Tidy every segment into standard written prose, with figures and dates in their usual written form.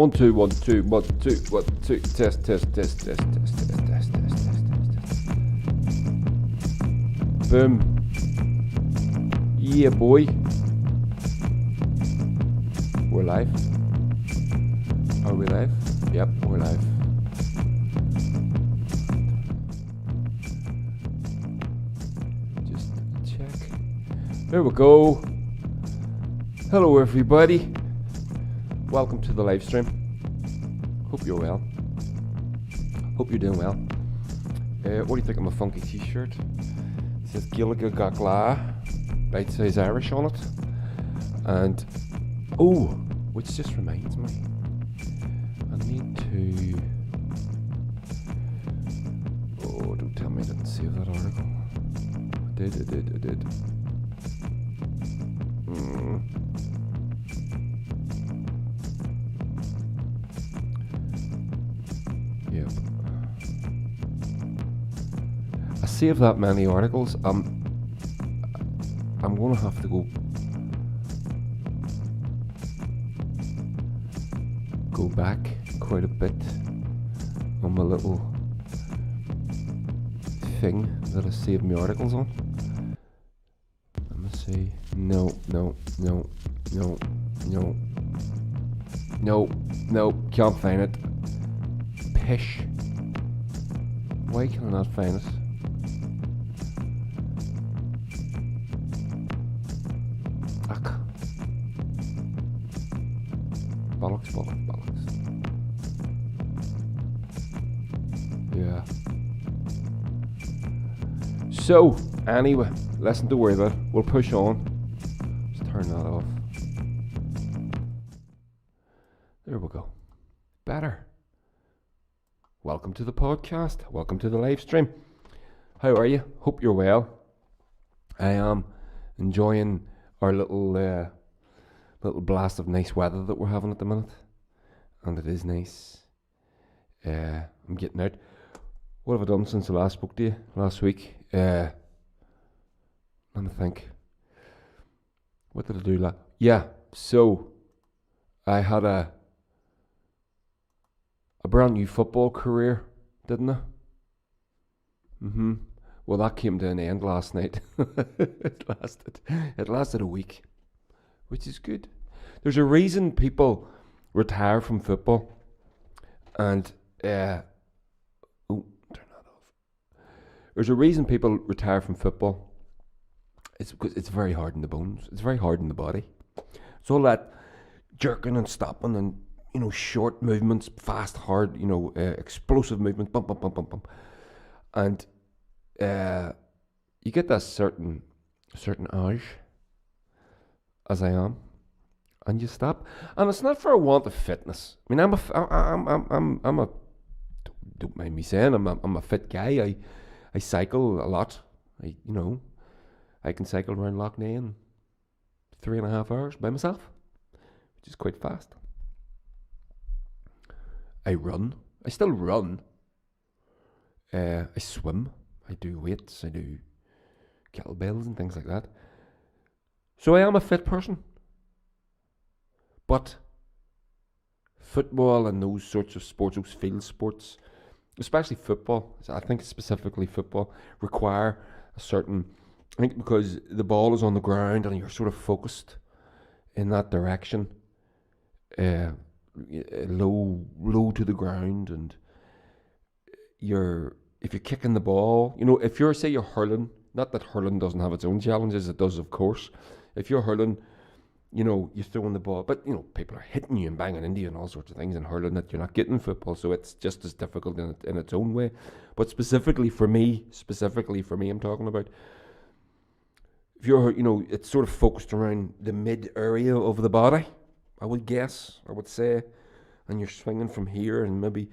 1, 2, 1, 2, 1, 2, 1, 2. Test, test, test, test, test, test, test, test, test. Boom. Yeah, boy. We're live. Are we live? Yep, we're live. Just check. There we go. Hello, everybody. Welcome to the live stream. Hope you're well. Hope you're doing well. What do you think of my funky t-shirt? It says Gilliga Gagla, bite-size Irish on it. And, oh, which just reminds me, I need to, oh, don't tell me I didn't save that article. I did. Yep. I save that many articles. I'm gonna have to go back quite a bit on my little thing that I saved my articles on. Let me see. No, can't find it. Pish. Why can I not find it? Ugh. Bollocks. Yeah. So, anyway, less to worry about. We'll push on. Just turn that off. There we go. Better. Welcome to the podcast. Welcome to the live stream. How are you? Hope you're well. I am enjoying our little blast of nice weather that we're having at the minute, and it is nice. I'm getting out. What have I done since I last spoke to you last week? Let me think. What did I do Yeah, so I had a brand new football career, didn't I? Well, that came to an end last night. It lasted a week, which is good. There's a reason people retire from football, and turn that off. There's a reason people retire from football. It's because it's very hard in the bones. It's very hard in the body. It's all that jerking and stopping and, short movements, fast, hard, explosive movements, bump. And you get that certain age, as I am, and you stop. And it's not for a want of fitness. I mean, don't mind me saying, I'm a fit guy. I cycle a lot. I can cycle around Lough Neagh in 3.5 hours by myself, which is quite fast. I run. I still run. I swim. I do weights. I do kettlebells and things like that. So I am a fit person. But football and those sorts of sports, those field sports, especially football, I think specifically football, require a certain, I think because the ball is on the ground and you're sort of focused in that direction, low to the ground, and if you're kicking the ball, if you're hurling, not that hurling doesn't have its own challenges, it does, of course. If you're hurling, you're throwing the ball, but people are hitting you and banging into you and all sorts of things, and hurling that you're not getting in football, so it's just as difficult in its own way. But specifically for me, I'm talking about, if you're, it's sort of focused around the mid area of the body, I would say, and you're swinging from here and maybe,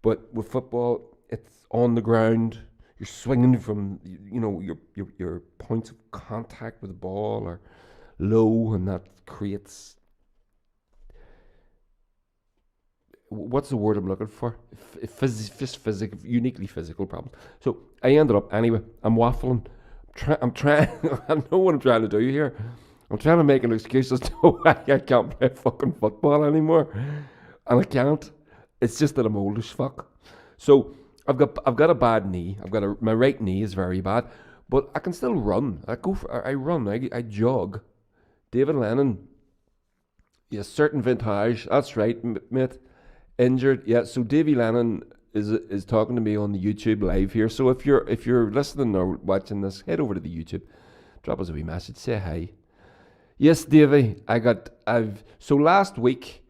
but with football, it's on the ground. You're swinging from, your points of contact with the ball are low, and that creates, what's the word I'm looking for? Uniquely physical problems. So I ended up anyway. I'm waffling. I'm trying. I know what I'm trying to do here. I'm trying to make an excuse as to why I can't play fucking football anymore. and I can't. It's just that I'm old as fuck. So I've got a bad knee. My right knee is very bad, but I can still run. I run. I jog. David Lennon, yes, certain vintage. That's right, mate. Injured, yeah. So Davy Lennon is talking to me on the YouTube live here. So if you're listening or watching this, head over to the YouTube, drop us a wee message, say hi. Yes, Davy, so last week,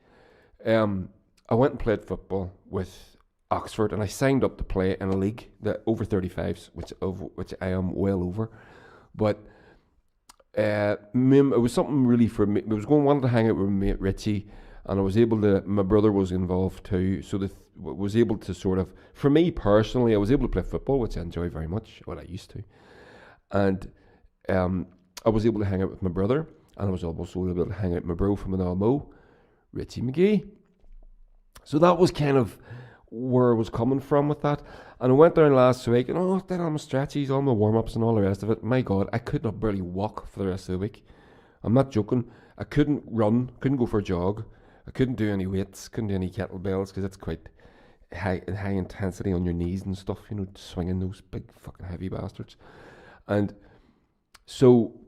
I went and played football with Oxford, and I signed up to play in a league, the over 35s, which I am well over, but it was something really for me. I wanted to hang out with my mate Richie, and I was able to. My brother was involved too, so was able to sort of. For me personally, I was able to play football, which I enjoy very much. Well, I used to, and I was able to hang out with my brother, and I was also able to hang out with my bro from an Almo, Richie McGee. So that was kind of where I was coming from with that. And I went down last week, and then on my stretchies, all my warm-ups and all the rest of it. My God, I could not barely walk for the rest of the week. I'm not joking. I couldn't run, couldn't go for a jog. I couldn't do any weights, couldn't do any kettlebells, because it's quite high intensity on your knees and stuff, swinging those big fucking heavy bastards. And so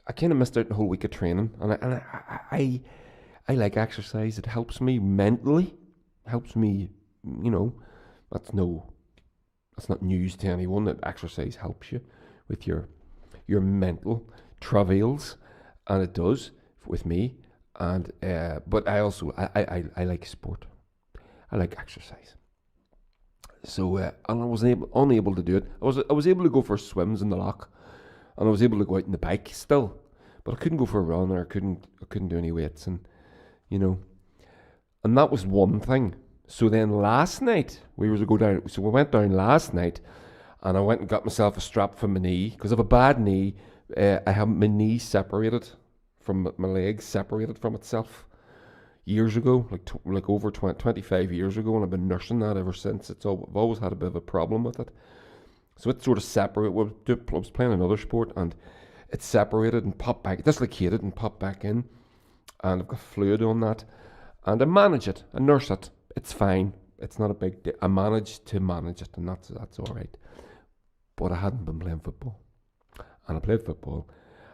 I kind of missed out the whole week of training. And I like exercise. It helps me mentally, helps me, that's not news to anyone that exercise helps you with your mental travails, and it does with me. And but I also I like sport. I like exercise. So and I was unable to do it. I was able to go for swims in the loch, and I was able to go out on the bike still, but I couldn't go for a run, or I couldn't do any weights, and and that was one thing. So then last night we were to go down. So we went down last night, and I went and got myself a strap for my knee, because I have a bad knee. I have my knee separated from my legs, separated from itself years ago, like over 25 years ago, and I've been nursing that ever since. I've always had a bit of a problem with it. So it sort of separated. I was playing another sport, and it separated and popped back, dislocated and popped back in, and I've got fluid on that, and I manage it, I nurse it. It's fine. It's not a big deal. I managed to manage it, and that's all right. But I hadn't been playing football, and I played football,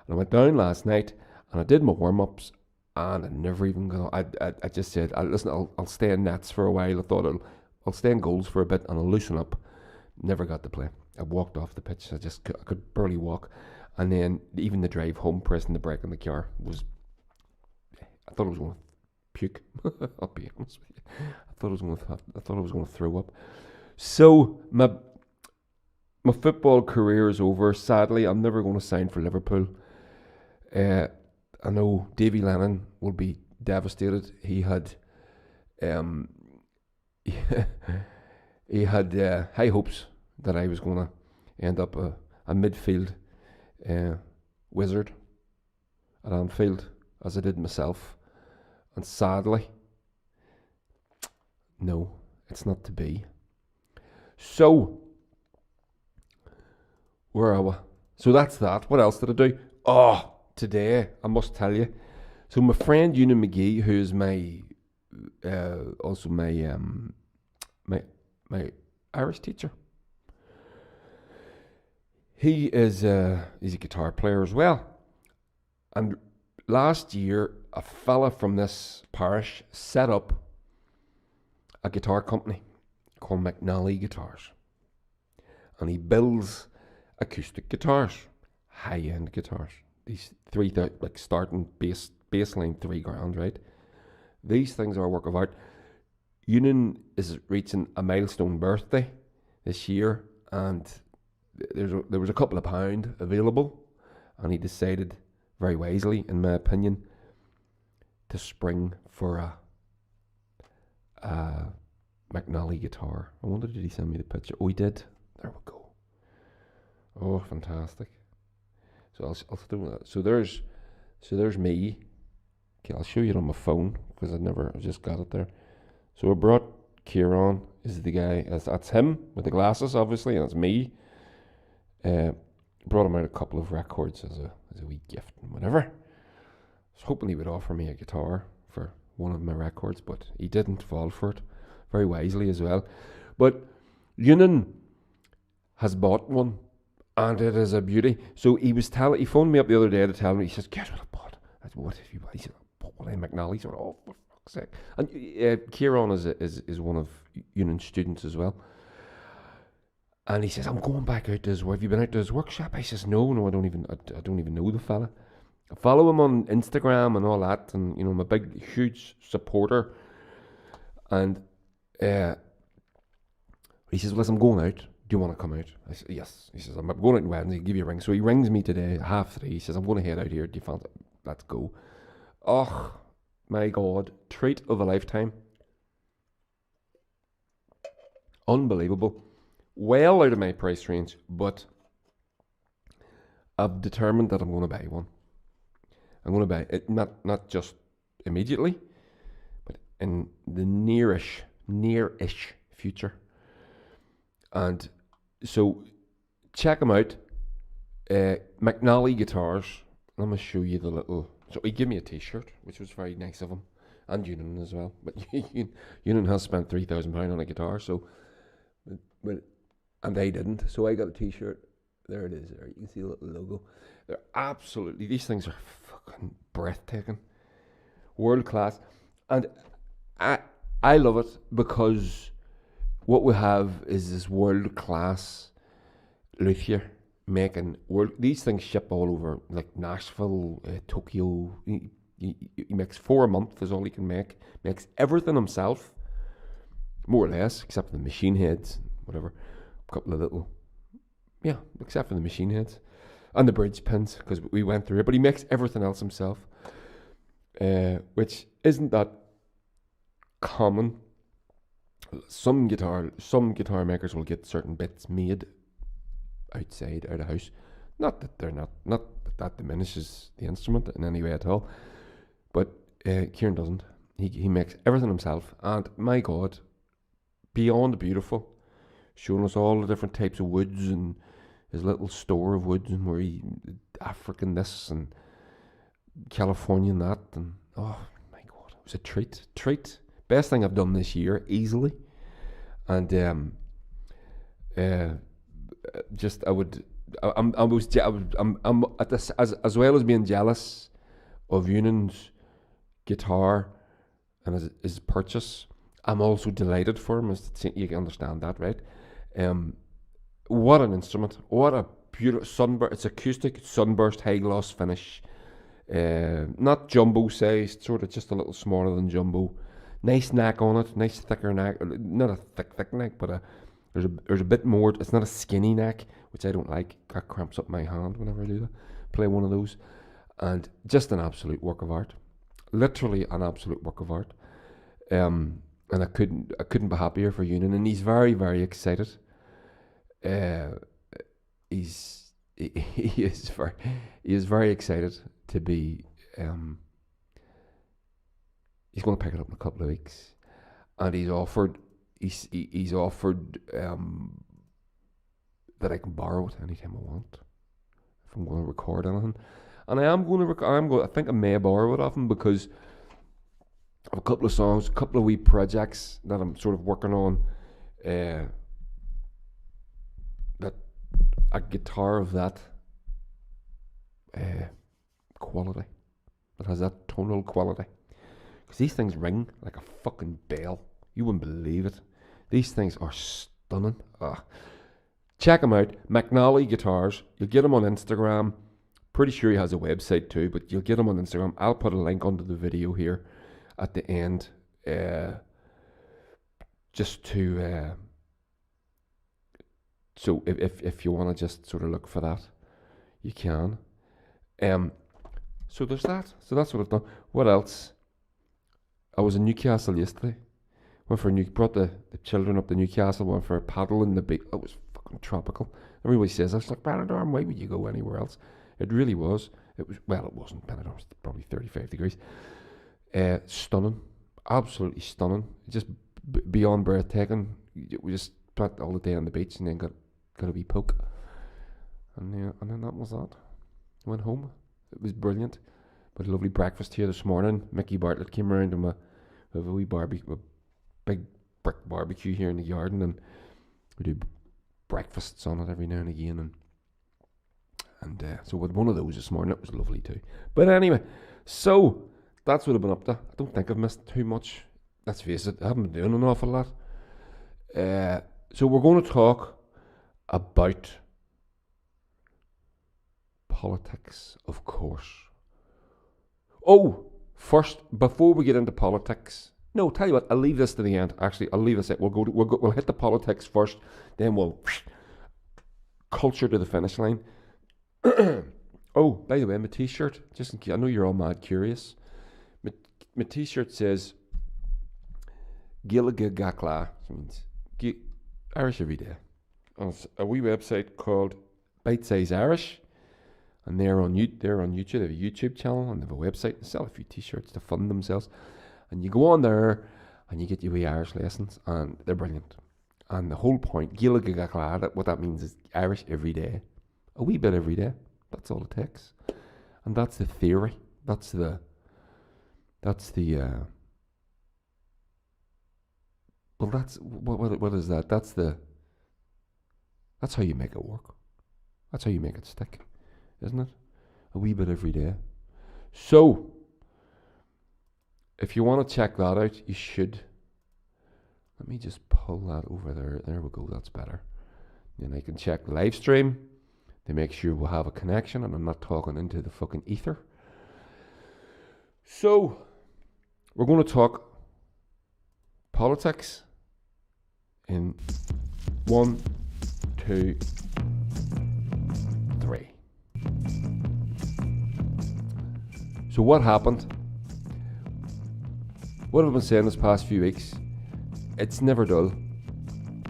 and I went down last night, and I did my warm-ups, and I never even got. I just said, listen, I'll stay in nets for a while. I thought I'll stay in goals for a bit, and I'll loosen up. Never got to play. I walked off the pitch. I could barely walk, and then even the drive home, pressing the brake in the car was. I thought I was going to puke. I'll be honest with you. I thought I was going to throw up. So my football career is over. Sadly, I'm never going to sign for Liverpool. I know Davy Lennon will be devastated. He had high hopes that I was going to end up a midfield wizard at Anfield, as I did myself. And sadly, no, it's not to be. So, where are we? So that's that. What else did I do? Today, I must tell you. So my friend Ewan McGee, who is my also my Irish teacher, he's a guitar player as well. And last year, a fella from this parish set up a guitar company called McNally Guitars, and he builds acoustic guitars, high-end guitars. These like starting baseline $3,000, right? These things are a work of art. Ewan is reaching a milestone birthday this year, and there was a couple of pound available, and he decided, very wisely, in my opinion, to spring for a McNally guitar. I wonder, did he send me the picture? Oh, he did. There we go. Oh, fantastic. So I'll do that. So there's me. Okay, I'll show you it on my phone, because I just got it there. So I brought Kieran, is the guy, that's him with the glasses, obviously, and it's me. Brought him out a couple of records as a wee gift and whatever. I was hoping he would offer me a guitar for one of my records, but he didn't fall for it very wisely as well. But Ewan has bought one, and it is a beauty. So he phoned me up the other day to tell me, he says, guess what I bought? I said, what have you bought? He said, I bought one in McNally. So, oh, for fuck's sake. And Kieran is one of Ewan's students as well. And he says, I'm going back out to his work. Have you been out to his workshop? I says, no, I don't even know the fella. I follow him on Instagram and all that, and I'm a big, huge supporter. And he says, well, listen, I'm going out. Do you want to come out? I said, yes. He says, I'm going out on Wednesday. Give you a ring. So he rings me today, 3:30. He says, I'm going to head out here. Do you fancy it? Let's go. Oh, my God. Treat of a lifetime. Unbelievable. Well out of my price range, but I've determined that I'm going to buy one. I'm going to buy it, not just immediately, but in the nearish future. And so check them out. McNally Guitars. I'm going to show you the little. So he gave me a T-shirt, which was very nice of him, and Ewan as well. But Ewan has spent £3,000 on a guitar, so and they didn't. So I got a T-shirt. There it is. There you can see the little logo. They're absolutely. These things are fucking breathtaking, world class, and I love it because what we have is this world class luthier making these things ship all over, like Nashville, Tokyo. He makes 4 a month is all he can make. Makes everything himself, more or less, except for the machine heads, whatever. A couple of little, except for the machine heads and the bridge pins, because we went through it. But he makes everything else himself, which isn't that common. Some guitar makers will get certain bits made outside, out of house. Not that that diminishes the instrument in any way at all. But Kieran doesn't. He makes everything himself, and my God, beyond beautiful. Showing us all the different types of woods and his little store of woods, and where African this and Californian that, and oh my God, it was a treat. Best thing I've done this year, easily. And I'm at this, as well as being jealous of Ewan's guitar and his purchase. I'm also delighted for him. You can understand that, right? What an instrument! What a beautiful sunburst! It's acoustic, sunburst, high gloss finish. Not jumbo sized, sort of just a little smaller than jumbo. Nice neck on it, nice thicker neck. Not a thick neck, but there's a bit more. It's not a skinny neck, which I don't like. That cramps up my hand whenever I do that. Play one of those, and just an absolute work of art. Literally an absolute work of art. And I couldn't be happier for Ewan, and he's very, very excited. He is very excited to be. He's going to pick it up in a couple of weeks, and he's offered that I can borrow it anytime I want if I'm going to record anything. And I am going to I think I may borrow it off him, because I have a couple of songs, a couple of wee projects that I'm sort of working on. That a guitar of that quality, that has that tonal quality. Because these things ring like a fucking bell. You wouldn't believe it. These things are stunning. Check him out. McNally Guitars. You'll get him on Instagram. Pretty sure he has a website too, but you'll get him on Instagram. I'll put a link under the video here at the end. Just to... so if you want to just sort of look for that, you can. So there's that. So that's what I've done. What else? I was in Newcastle yesterday. Brought the children up to Newcastle. Went for a paddle in the beach. It was fucking tropical. Everybody says that's like Benidorm. Why would you go anywhere else? It really was. It wasn't Benidorm. It was probably 35 degrees. Stunning, absolutely stunning. Just beyond breathtaking. We just spent all the day on the beach and then got a wee poke, and then that was that. Went home. It was brilliant. But a lovely breakfast here this morning. Mickey Bartlett came around and we have a wee barbecue, a big brick barbecue here in the garden, and we do breakfasts on it every now and again. And so with one of those this morning, it was lovely too. But anyway, so that's what I've been up to. I don't think I've missed too much. Let's face it, I haven't been doing an awful lot. So we're going to talk about politics, of course. Oh, first, before we get into politics, no, tell you what, I'll leave this to the end. Actually, I'll leave this at. We'll hit the politics first, then we'll culture to the finish line. Oh, by the way, my T-shirt, just in case, I know you're all mad curious. My T-shirt says Gilliga Gakla, which means Irish every day. And it's a wee website called Bite Size Irish. And they're on YouTube. They have a YouTube channel and they have a website. They sell a few T-shirts to fund themselves. And you go on there and you get your wee Irish lessons, and they're brilliant. And the whole point, what that means is Irish every day, a wee bit every day. That's all it takes. And that's the theory. That's the. Well, that's what is that? That's how you make it work. That's how you make it stick. Isn't it? A wee bit every day. So, if you want to check that out, you should. Let me just pull that over there. There we go. That's better. Then I can check the live stream to make sure we'll have a connection and I'm not talking into the fucking ether. So, we're going to talk politics in 1, 2, 3. So what happened? What have I been saying this past few weeks? It's never dull.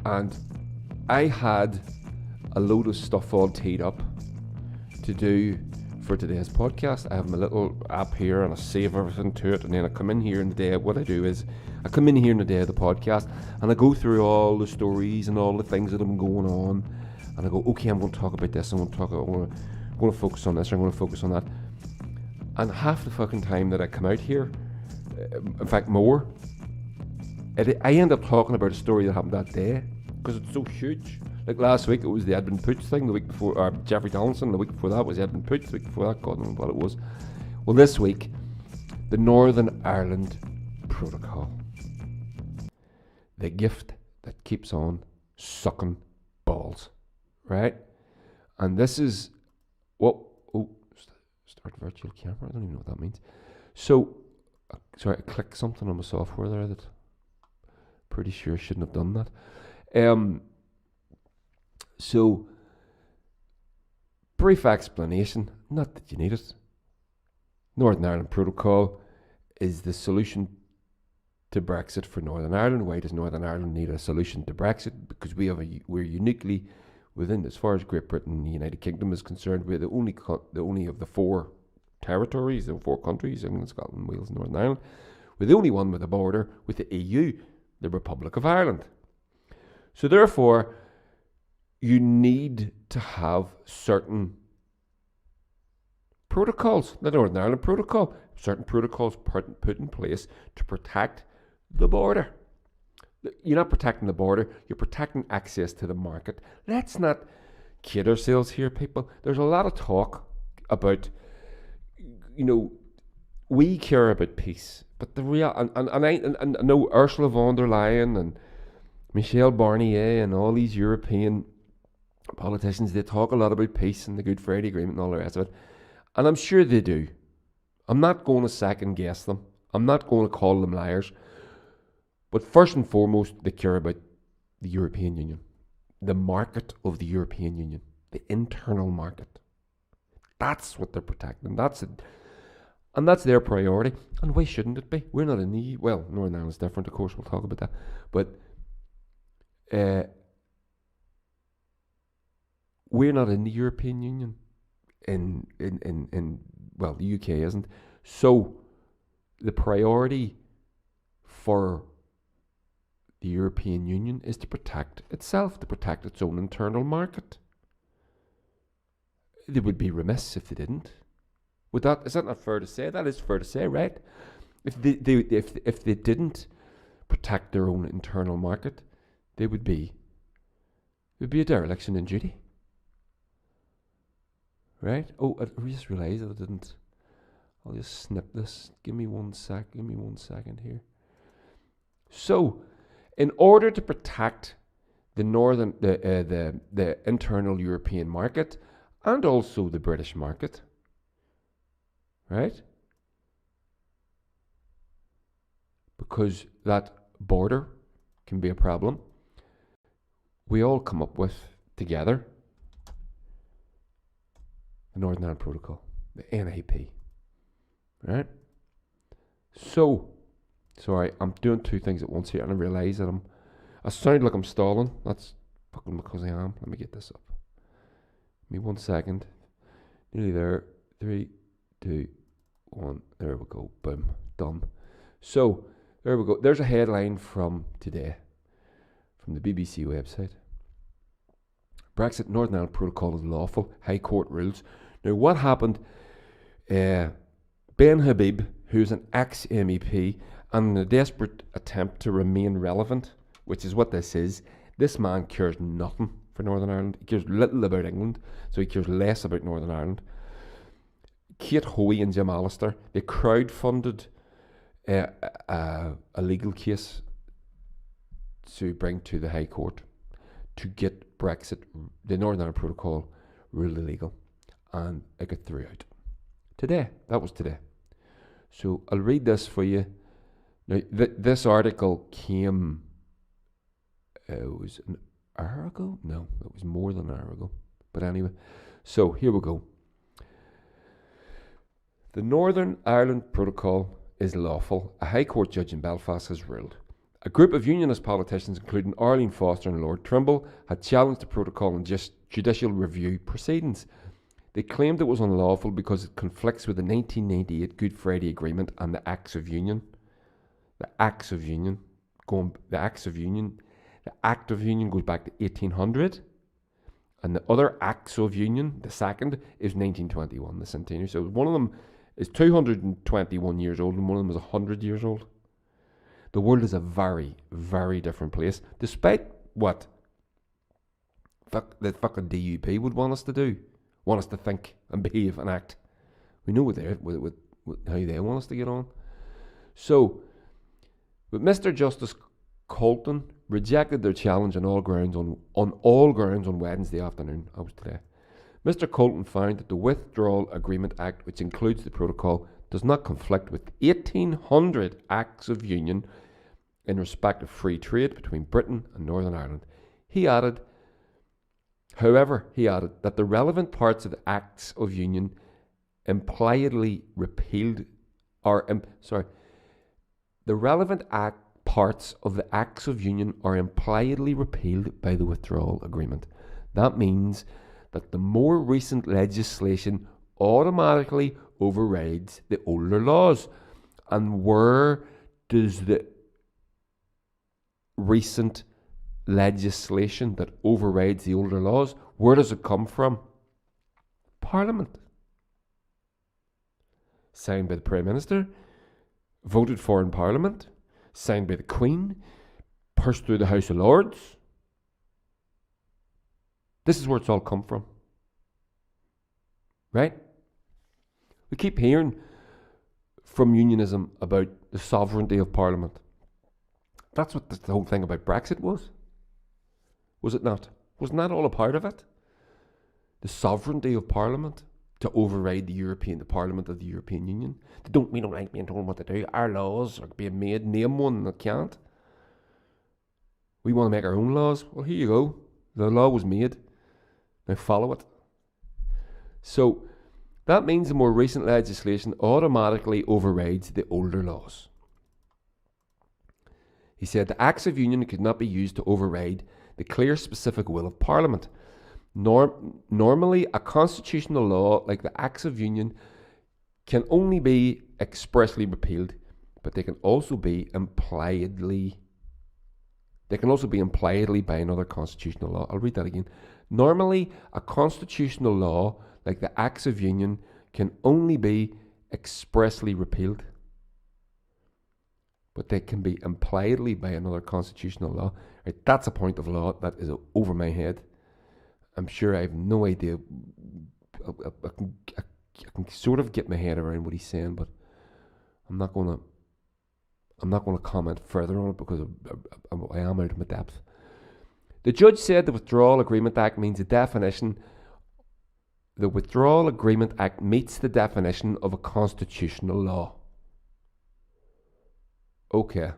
And I had a load of stuff all teed up to do for today's podcast. I have my little app here and I save everything to it, and then I come in here in the day. What I do is I come in here in the day of the podcast and I go through all the stories and all the things that have been going on, and I go, okay, I'm going to talk about this, I'm going to focus on this, I'm going to focus on that. And half the fucking time that I come out here, in fact more, I end up talking about a story that happened that day because it's so huge. Like last week it was the Edmund Pooch thing, the week before, or Jeffrey Donaldson, the week before that was Edmund Pooch, the week before that, God knows what it was. Well, this week, the Northern Ireland Protocol. The gift that keeps on sucking balls, right? And this is what, start virtual camera, I don't even know what that means. So, sorry, I clicked something on my software there that pretty sure shouldn't have done that. So, brief explanation, not that you need it. Northern Ireland Protocol is the solution to Brexit for Northern Ireland. Why does Northern Ireland need a solution to Brexit? Because we're uniquely within, as far as Great Britain and the United Kingdom is concerned, we're the only of the 4 territories, the 4 countries, England, Scotland, Wales, Northern Ireland. We're the only one with a border with the EU, the Republic of Ireland. So therefore, you need to have certain protocols, the Northern Ireland Protocol, certain protocols put in place to protect the border. You're not protecting the border, you're protecting access to the market. Let's not kid ourselves here, people. There's a lot of talk about, we care about peace, but the real, and I know Ursula von der Leyen and Michel Barnier and all these European politicians, they talk a lot about peace and the Good Friday Agreement and all the rest of it. And I'm sure they do. I'm not going to second guess them. I'm not going to call them liars. But first and foremost, they care about the European Union, the market of the European Union, the internal market. That's what they're protecting. That's it. And that's their priority. And why shouldn't it be? We're not in the EU. Well, Northern Ireland's different, of course. We'll talk about that. But we're not in the European Union. Well, the UK isn't. So the priority for the European Union is to protect itself, to protect its own internal market. They would be remiss if they didn't. Is that not fair to say? That is fair to say, right? If they didn't protect their own internal market, it would be a dereliction in duty. Right? Oh, I just realised that I didn't. I'll just snip this. Give me 1 sec. Give me 1 second here. So, in order to protect the internal European market and also the British market, right? Because that border can be a problem, we all come up with together the Northern Ireland Protocol, the NIP, right? So, sorry, I'm doing two things at once here, and I realise that I sound like I'm stalling. That's fucking because I am. Let me get this up. Give me 1 second. Nearly there. 3, 2, 1. There we go. Boom. Done. So, there we go. There's a headline from today, from the BBC website. Brexit Northern Ireland Protocol is lawful. High Court rules. Now, what happened? Ben Habib, who's an ex-MEP, and in a desperate attempt to remain relevant, which is what this is, this man cares nothing for Northern Ireland. He cares little about England, so he cares less about Northern Ireland. Kate Hoey and Jim Allister, they crowdfunded a legal case to bring to the High Court to get Brexit, the Northern Ireland Protocol, ruled illegal. And it got through out. Today. That was today. So I'll read this for you. Now, this article came, it was an hour ago? No, it was more than an hour ago. But anyway, so here we go. The Northern Ireland Protocol is lawful. A High Court judge in Belfast has ruled. A group of unionist politicians, including Arlene Foster and Lord Trimble, had challenged the protocol in judicial review proceedings. They claimed it was unlawful because it conflicts with the 1998 Good Friday Agreement and the Acts of Union. The Act of Union goes back to 1800, and the other Acts of Union, the second, is 1921, the centenary. So one of them is 221 years old, and one of them is 100 years old. The world is a very, very different place, despite what the fucking DUP would want us to do. Want us to think and behave and act. We know what how they want us to get on. So, but Mr. Justice Colton rejected their challenge on all grounds on Wednesday afternoon. That was today. Mr. Colton found that the Withdrawal Agreement Act, which includes the protocol, does not conflict with 1,800 Acts of Union in respect of free trade between Britain and Northern Ireland. However, he added that the relevant parts of the Acts of Union impliedly repealed, the relevant parts of the Acts of Union are impliedly repealed by the Withdrawal Agreement. That means that the more recent legislation automatically overrides the older laws. And where does the recent legislation that overrides the older laws, where does it come from? Parliament. Signed by the Prime Minister, voted for in Parliament, signed by the Queen, pushed through the House of Lords. This is where it's all come from. Right? We keep hearing from unionism about the sovereignty of Parliament. That's what the whole thing about Brexit was. Was it not? Wasn't that all a part of it? The sovereignty of Parliament to override the Parliament of the European Union. We don't like being told what to do. Our laws are being made. Name one that can't. We want to make our own laws. Well, here you go. The law was made. Now follow it. So that means the more recent legislation automatically overrides the older laws. He said the Acts of Union could not be used to override the clear specific will of Parliament. Normally, a constitutional law like the Acts of Union can only be expressly repealed, but they can also be impliedly by another constitutional law. I'll read that again. Normally, a constitutional law like the Acts of Union can only be expressly repealed, but they can be impliedly by another constitutional law. Right? That's a point of law that is over my head. I'm sure I have no idea. I can sort of get my head around what he's saying, but I'm not going to comment further on it because I am out of my depth. The judge said the Withdrawal Agreement Act meets the definition of a constitutional law. Okay.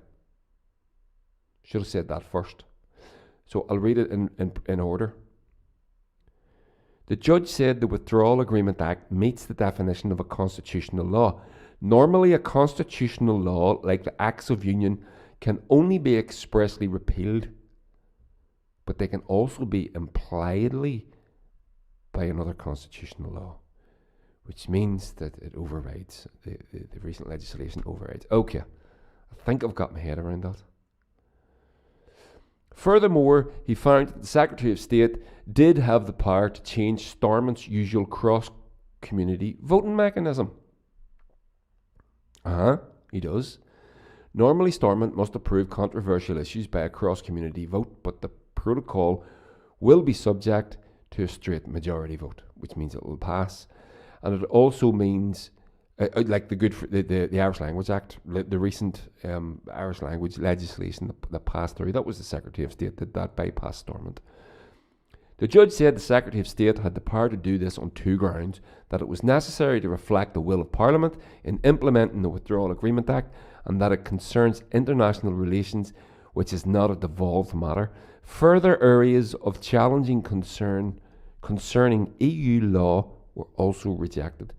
Should have said that first. So I'll read it in order. The judge said the Withdrawal Agreement Act meets the definition of a constitutional law. Normally, a constitutional law, like the Acts of Union, can only be expressly repealed, but they can also be impliedly by another constitutional law, which means that it overrides, the recent legislation overrides. Okay, I think I've got my head around that. Furthermore, he found that the Secretary of State did have the power to change Stormont's usual cross-community voting mechanism. He does. Normally, Stormont must approve controversial issues by a cross-community vote, but the protocol will be subject to a straight majority vote, which means it will pass. And it also means, like the Irish Language Act, the recent Irish language legislation that passed through, that was the Secretary of State that bypassed Stormont. The judge said the Secretary of State had the power to do this on two grounds: that it was necessary to reflect the will of Parliament in implementing the Withdrawal Agreement Act, and that it concerns international relations, which is not a devolved matter. Further areas of challenging concerning EU law were also rejected.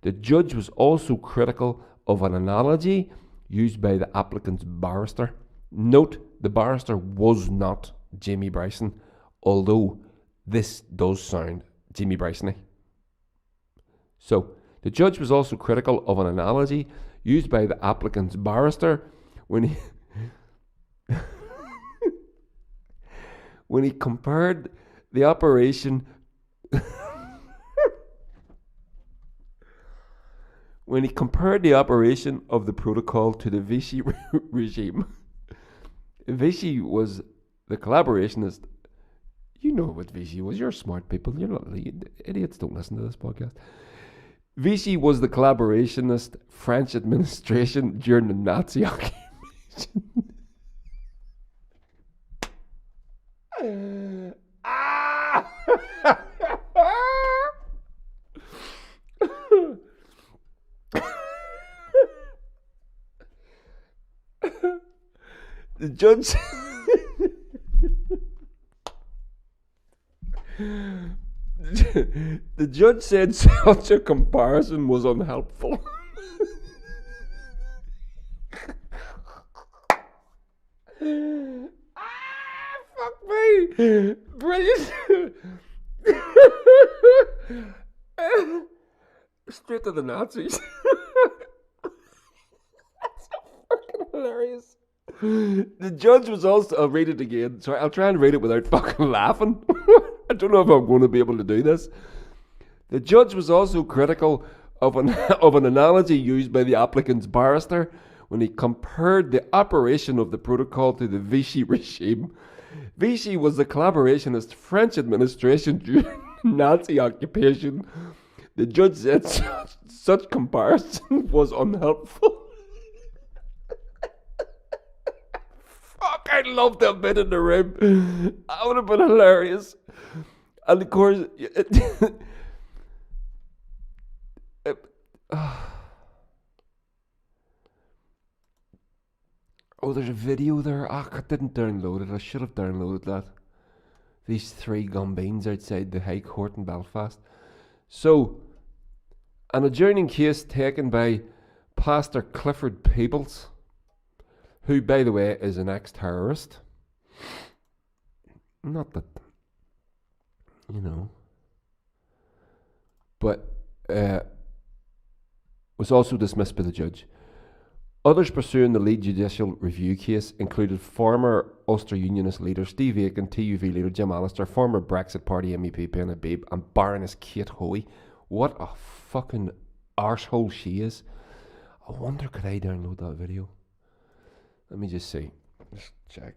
The judge was also critical of an analogy used by the applicant's barrister. Note, the barrister was not Jamie Bryson, although this does sound Jamie Bryson-y. So, the judge was also critical of an analogy used by the applicant's barrister when he when he compared the operation of the protocol to the Vichey regime. Vichey was the collaborationist. You know what Vichey was. You're smart people. You're not idiots. Don't listen to this podcast. Vichey was the collaborationist French administration during the Nazi occupation. The judge the judge said such a comparison was unhelpful. Fuck me. Brilliant. Straight to the Nazis. That's so fucking hilarious. The judge was also, I'll read it again. Sorry, I'll try and read it without fucking laughing. I don't know if I'm going to be able to do this. The judge was also critical of an analogy used by the applicant's barrister when he compared the operation of the protocol to the Vichy regime. Vichy was the collaborationist French administration during Nazi occupation. The judge said such comparison was unhelpful. Fuck, I'd love to have been in the room. That would have been hilarious. And of course, oh, there's a video there. I didn't download it. I should have downloaded that. These three gumbeans outside the High Court in Belfast. So, an adjourning case taken by Pastor Clifford Peebles, who, by the way, is an ex-terrorist. Not that, you know. But was also dismissed by the judge. Others pursuing the lead judicial review case included former Ulster Unionist leader Steve Aiken, TUV leader Jim Allister, former Brexit Party MEP Ben Habib, and Baroness Kate Hoey. What a fucking arsehole she is. I wonder could I download that video? Let me just see. Just check.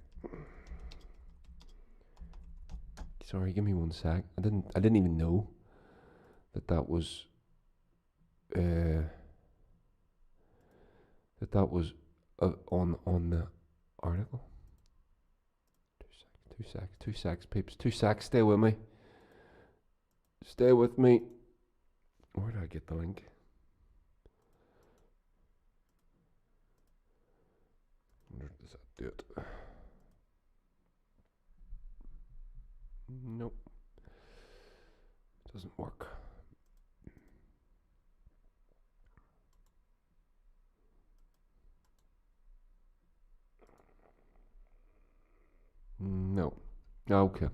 Sorry, give me 1 sec. I didn't even know that was on the article. 2 secs, peeps. 2 secs. Stay with me. Stay with me. Where did I get the link? Does that do it? Nope. Doesn't work. No. Okay.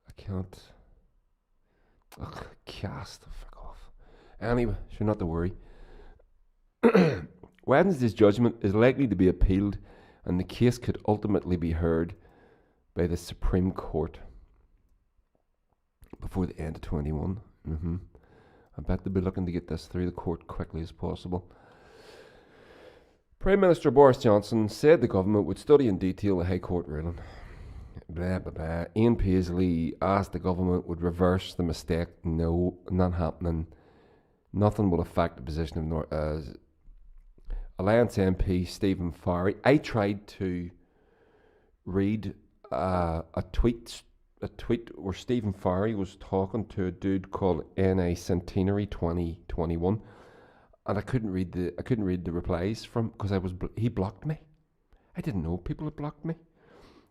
I can't. Ugh, cast. Fuck off. Anyway, sure, not to worry. Wednesday's judgment is likely to be appealed, and the case could ultimately be heard by the Supreme Court before the end of 21. I bet they'll be looking to get this through the court quickly as possible. Prime Minister Boris Johnson said the government would study in detail the High Court ruling. Blah, blah, blah. Ian Paisley asked the government would reverse the mistake. No, not happening. Nothing will affect the position of Alliance MP Stephen Farry. I tried to read a tweet where Stephen Farry was talking to a dude called NA Centenary 2021. And I couldn't read the replies from because he blocked me. I didn't know people had blocked me.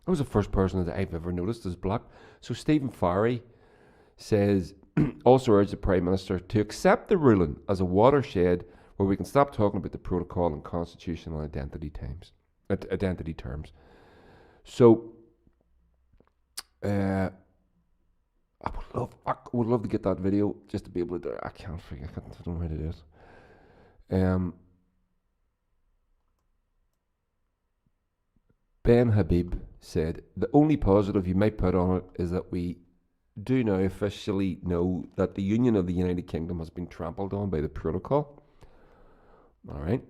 I was the first person that I've ever noticed is blocked. So Stephen Farry says also urged the Prime Minister to accept the ruling as a watershed where we can stop talking about the protocol and constitutional identity terms. So I would love to get that video just to be able to do it. I don't know how to do it. Ben Habib said, the only positive you might put on it is that we do now officially know that the Union of the United Kingdom has been trampled on by the protocol. Alright.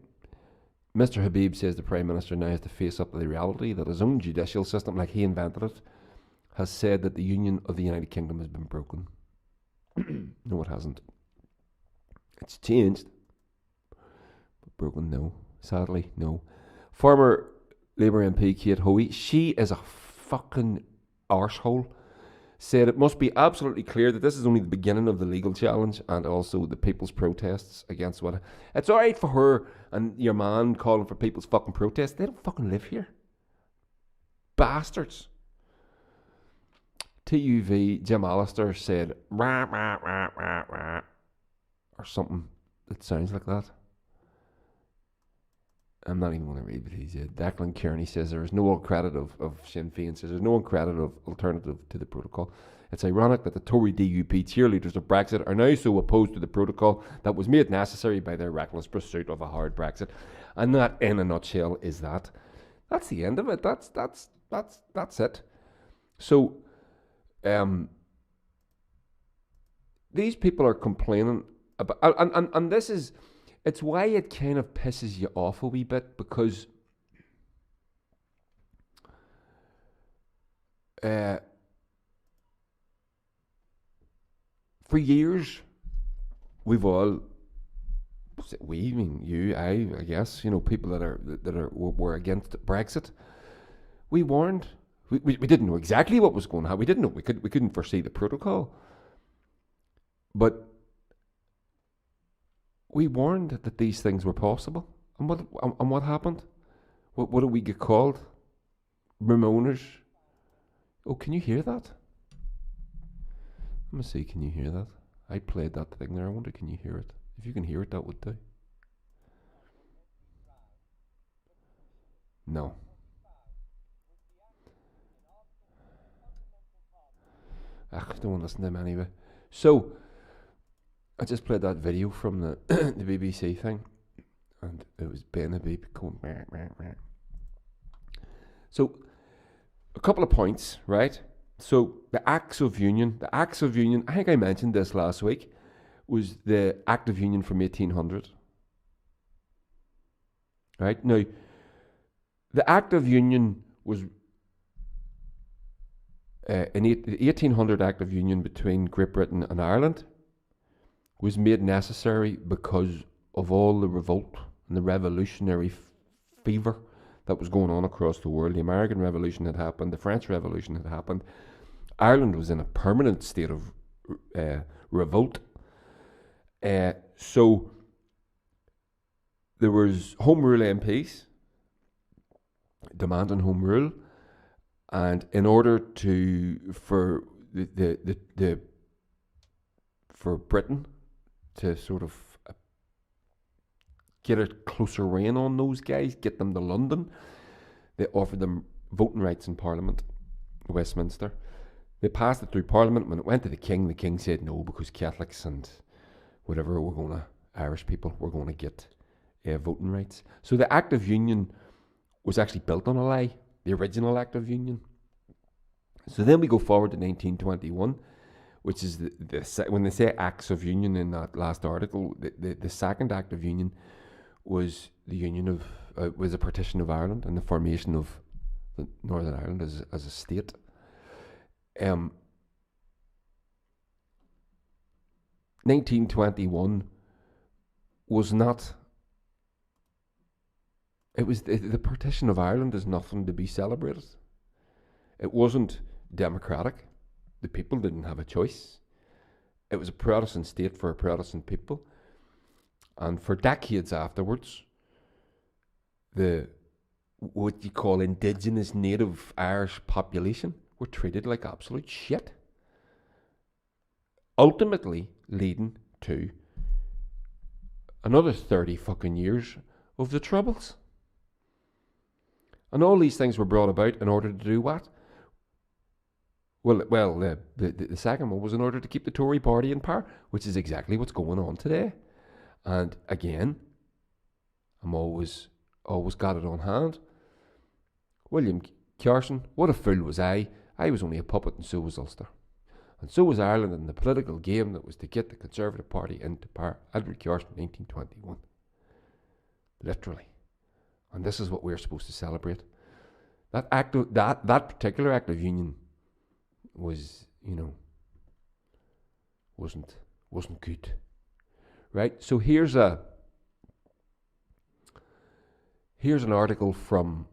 Mr. Habib says the Prime Minister now has to face up to the reality that his own judicial system, like he invented it, has said that the Union of the United Kingdom has been broken. No, it hasn't. It's changed. Broken, no. Sadly, no. Former Labour MP Kate Hoey, she is a fucking arsehole, said it must be absolutely clear that this is only the beginning of the legal challenge and also the people's protests against what... It's alright for her and your man calling for people's fucking protests. They don't fucking live here. Bastards. TUV Jim Allister said rah, rah, rah, rah, rah, or something that sounds like that. I'm not even going to read what he said. Declan Kearney says there is no alternative of Sinn Féin, says there's no alternative to the protocol. It's ironic that the Tory DUP cheerleaders of Brexit are now so opposed to the protocol that was made necessary by their reckless pursuit of a hard Brexit. And that, in a nutshell, is that. That's the end of it. That's it. So, these people are complaining about, and this is, it's why it kind of pisses you off a wee bit, because for years we've all, I mean you, I guess, you know, people were against Brexit. We warned. We didn't know exactly what was going to happen. We didn't know. We couldn't foresee the protocol, but we warned that these things were possible. And what happened? What did we get called? Ramoners. Oh, can you hear that? Let me see. Can you hear that? I played that thing there. I wonder, can you hear it? If you can hear it, that would do. No. I don't want to listen to him anyway. So, I just played that video from the the BBC thing, and it was Ben Habib going meh, meh, meh. So, a couple of points, right? So the Acts of Union, I think I mentioned this last week, was the Act of Union from 1800. Right? Now, the Act of Union was the 1800 Act of Union between Great Britain and Ireland was made necessary because of all the revolt and the revolutionary fever that was going on across the world. The American Revolution had happened, the French Revolution had happened. Ireland was in a permanent state of revolt. So there was Home Rule MPs demanding Home Rule, and in order for for Britain to sort of get a closer rein on those guys, get them to London, they offered them voting rights in Parliament, Westminster. They passed it through Parliament. When it went to the King said no, because Catholics and whatever, Irish people, we're going to get voting rights. So the Act of Union was actually built on a lie, the original Act of Union. So then we go forward to 1921, which is when they say Acts of Union in that last article, the second Act of Union was the union of was a partition of Ireland and the formation of Northern Ireland as a state. 1921 was not. It was the partition of Ireland is nothing to be celebrated. It wasn't democratic. The people didn't have a choice. It was a Protestant state for a Protestant people. And for decades afterwards, what you call indigenous native Irish population were treated like absolute shit. Ultimately leading to another 30 fucking years of the Troubles. And all these things were brought about in order to do what? Well, the second one was in order to keep the Tory party in power, which is exactly what's going on today. And again, I'm always got it on hand. William Carson, what a fool was I. I was only a puppet, and so was Ulster. And so was Ireland in the political game that was to get the Conservative Party into power. Edward Carson, 1921. Literally. And this is what we're supposed to celebrate. That particular Act of Union was, wasn't good. Right? So here's an article from,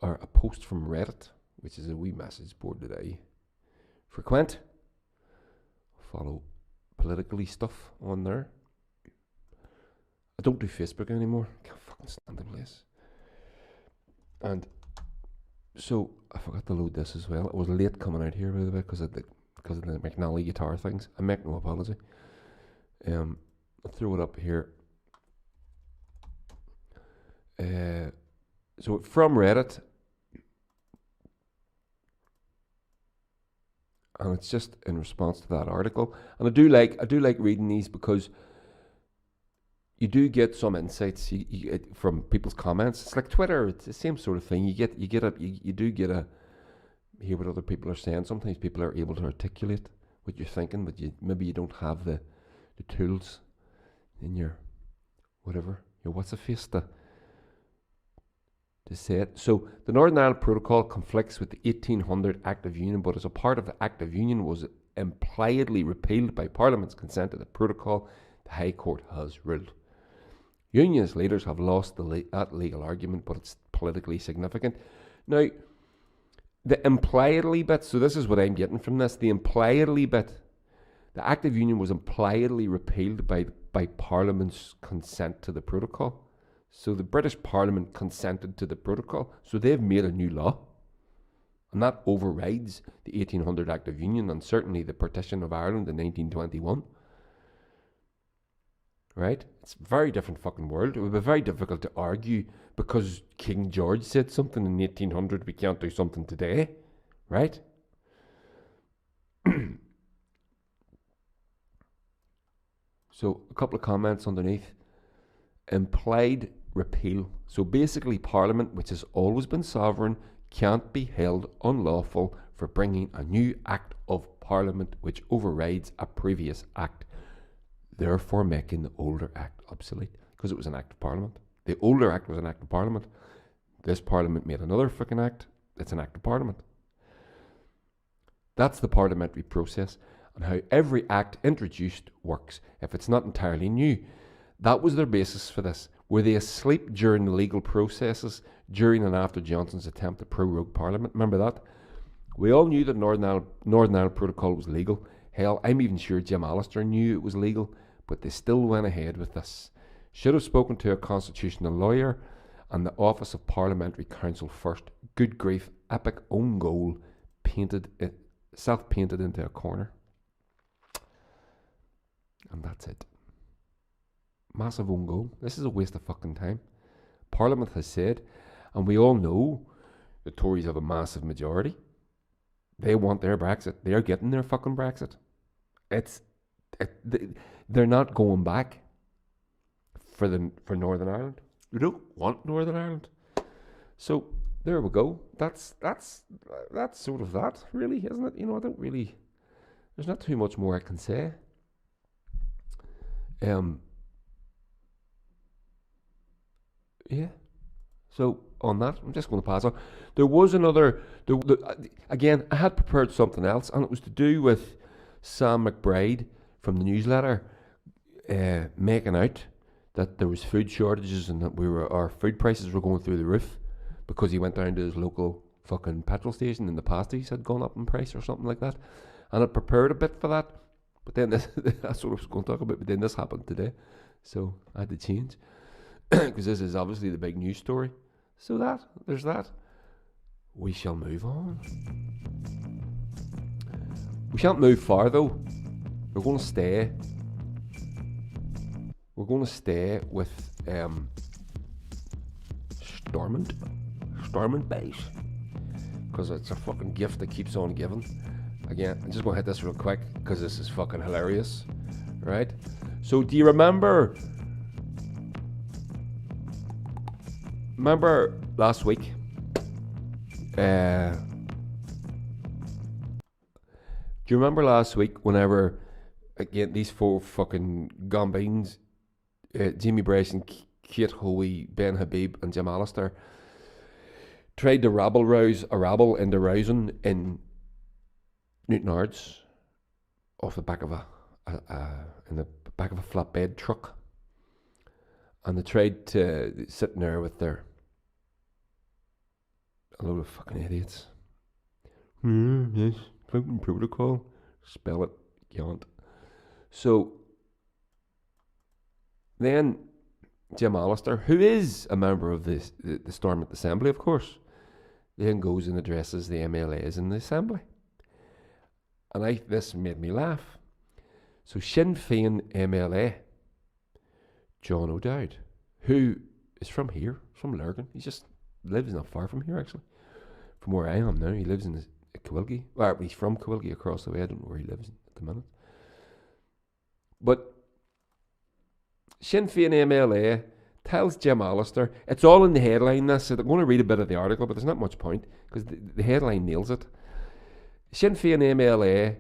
or a post from Reddit, which is a wee message board that I frequent. Follow politically stuff on there. I don't do Facebook anymore. I can't fucking stand the place. And so I forgot to load this as well. I was late coming out here, by the way, because of the McNally guitar things. I make no apology. I'll throw it up here. So from Reddit, and it's just in response to that article. And I do like reading these because you do get some insights you get from people's comments. It's like Twitter; it's the same sort of thing. You do get hear what other people are saying. Sometimes people are able to articulate what you're thinking, but maybe you don't have the tools in your whatever your what's a face to say it. So the Northern Ireland Protocol conflicts with the 1800 Act of Union, but as a part of the Act of Union was impliedly repealed by Parliament's consent to the Protocol, the High Court has ruled. Unionist leaders have lost that legal argument, but it's politically significant. Now, the impliedly bit, so this is what I'm getting from this, the impliedly bit, the Act of Union was impliedly repealed by Parliament's consent to the Protocol. So the British Parliament consented to the Protocol, so they've made a new law. And that overrides the 1800 Act of Union and certainly the partition of Ireland in 1921. Right? It's a very different fucking world. It would be very difficult to argue because King George said something in 1800, we can't do something today. Right? So a couple of comments underneath. Implied repeal. So basically Parliament, which has always been sovereign, can't be held unlawful for bringing a new Act of Parliament which overrides a previous Act, therefore making the older Act obsolete. Because it was an Act of Parliament. The older Act was an Act of Parliament. This Parliament made another freaking Act. It's an Act of Parliament. That's the parliamentary process and how every Act introduced works if it's not entirely new. That was their basis for this. Were they asleep during the legal processes during and after Johnson's attempt to prorogue Parliament? Remember that? We all knew that Northern Ireland Protocol was legal. Hell, I'm even sure Jim Allister knew it was legal, but they still went ahead with this. Should have spoken to a constitutional lawyer and the Office of Parliamentary Counsel first. Good grief, epic own goal, self-painted into a corner. And that's it. Massive own goal. This is a waste of fucking time. Parliament has said, and we all know the Tories have a massive majority. They want their Brexit. They're getting their fucking Brexit. They're not going back for Northern Ireland. They don't want Northern Ireland. So there we go. That's sort of that, really, isn't it? You know, there's not too much more I can say. Yeah. So on that, I'm just going to pass on. There was another. Again, I had prepared something else, and it was to do with Sam McBride from the newsletter making out that there was food shortages and that our food prices were going through the roof because he went down to his local fucking petrol station and the pasties had gone up in price or something like that. And I prepared a bit for that, but then that's what I was going to talk about. But then this happened today, so I had to change because this is obviously the big news story. So there's that. We shall move on. We shan't move far though. We're going to stay. We're going to stay with Stormont Base, because it's a fucking gift that keeps on giving. Again, I'm just going to hit this real quick because this is fucking hilarious, right? So do you remember last week? Do you remember last week whenever, again, these four fucking gambins, Jamie Bryson, Kate Hoey, Ben Habib and Jim Allister, tried to rouse a rabble into rousing in Newton Ards off the back of in the back of a flatbed truck, and they tried to sit there with a load of fucking idiots. Yes, fucking protocol. Spell it, can't. So then Jim Allister, who is a member of the Stormont Assembly, of course, then goes and addresses the MLAs in the Assembly. And this made me laugh. So Sinn Féin MLA, John O'Dowd, who is from here, from Lurgan. He just lives not far from here, actually. From where I am now. He lives in Coilgie. Well, he's from Coilgie across the way. I don't know where he lives at the minute. But Sinn Féin MLA tells Jim Allister, it's all in the headline this, so I'm going to read a bit of the article, but there's not much point, because the headline nails it. Sinn Féin MLA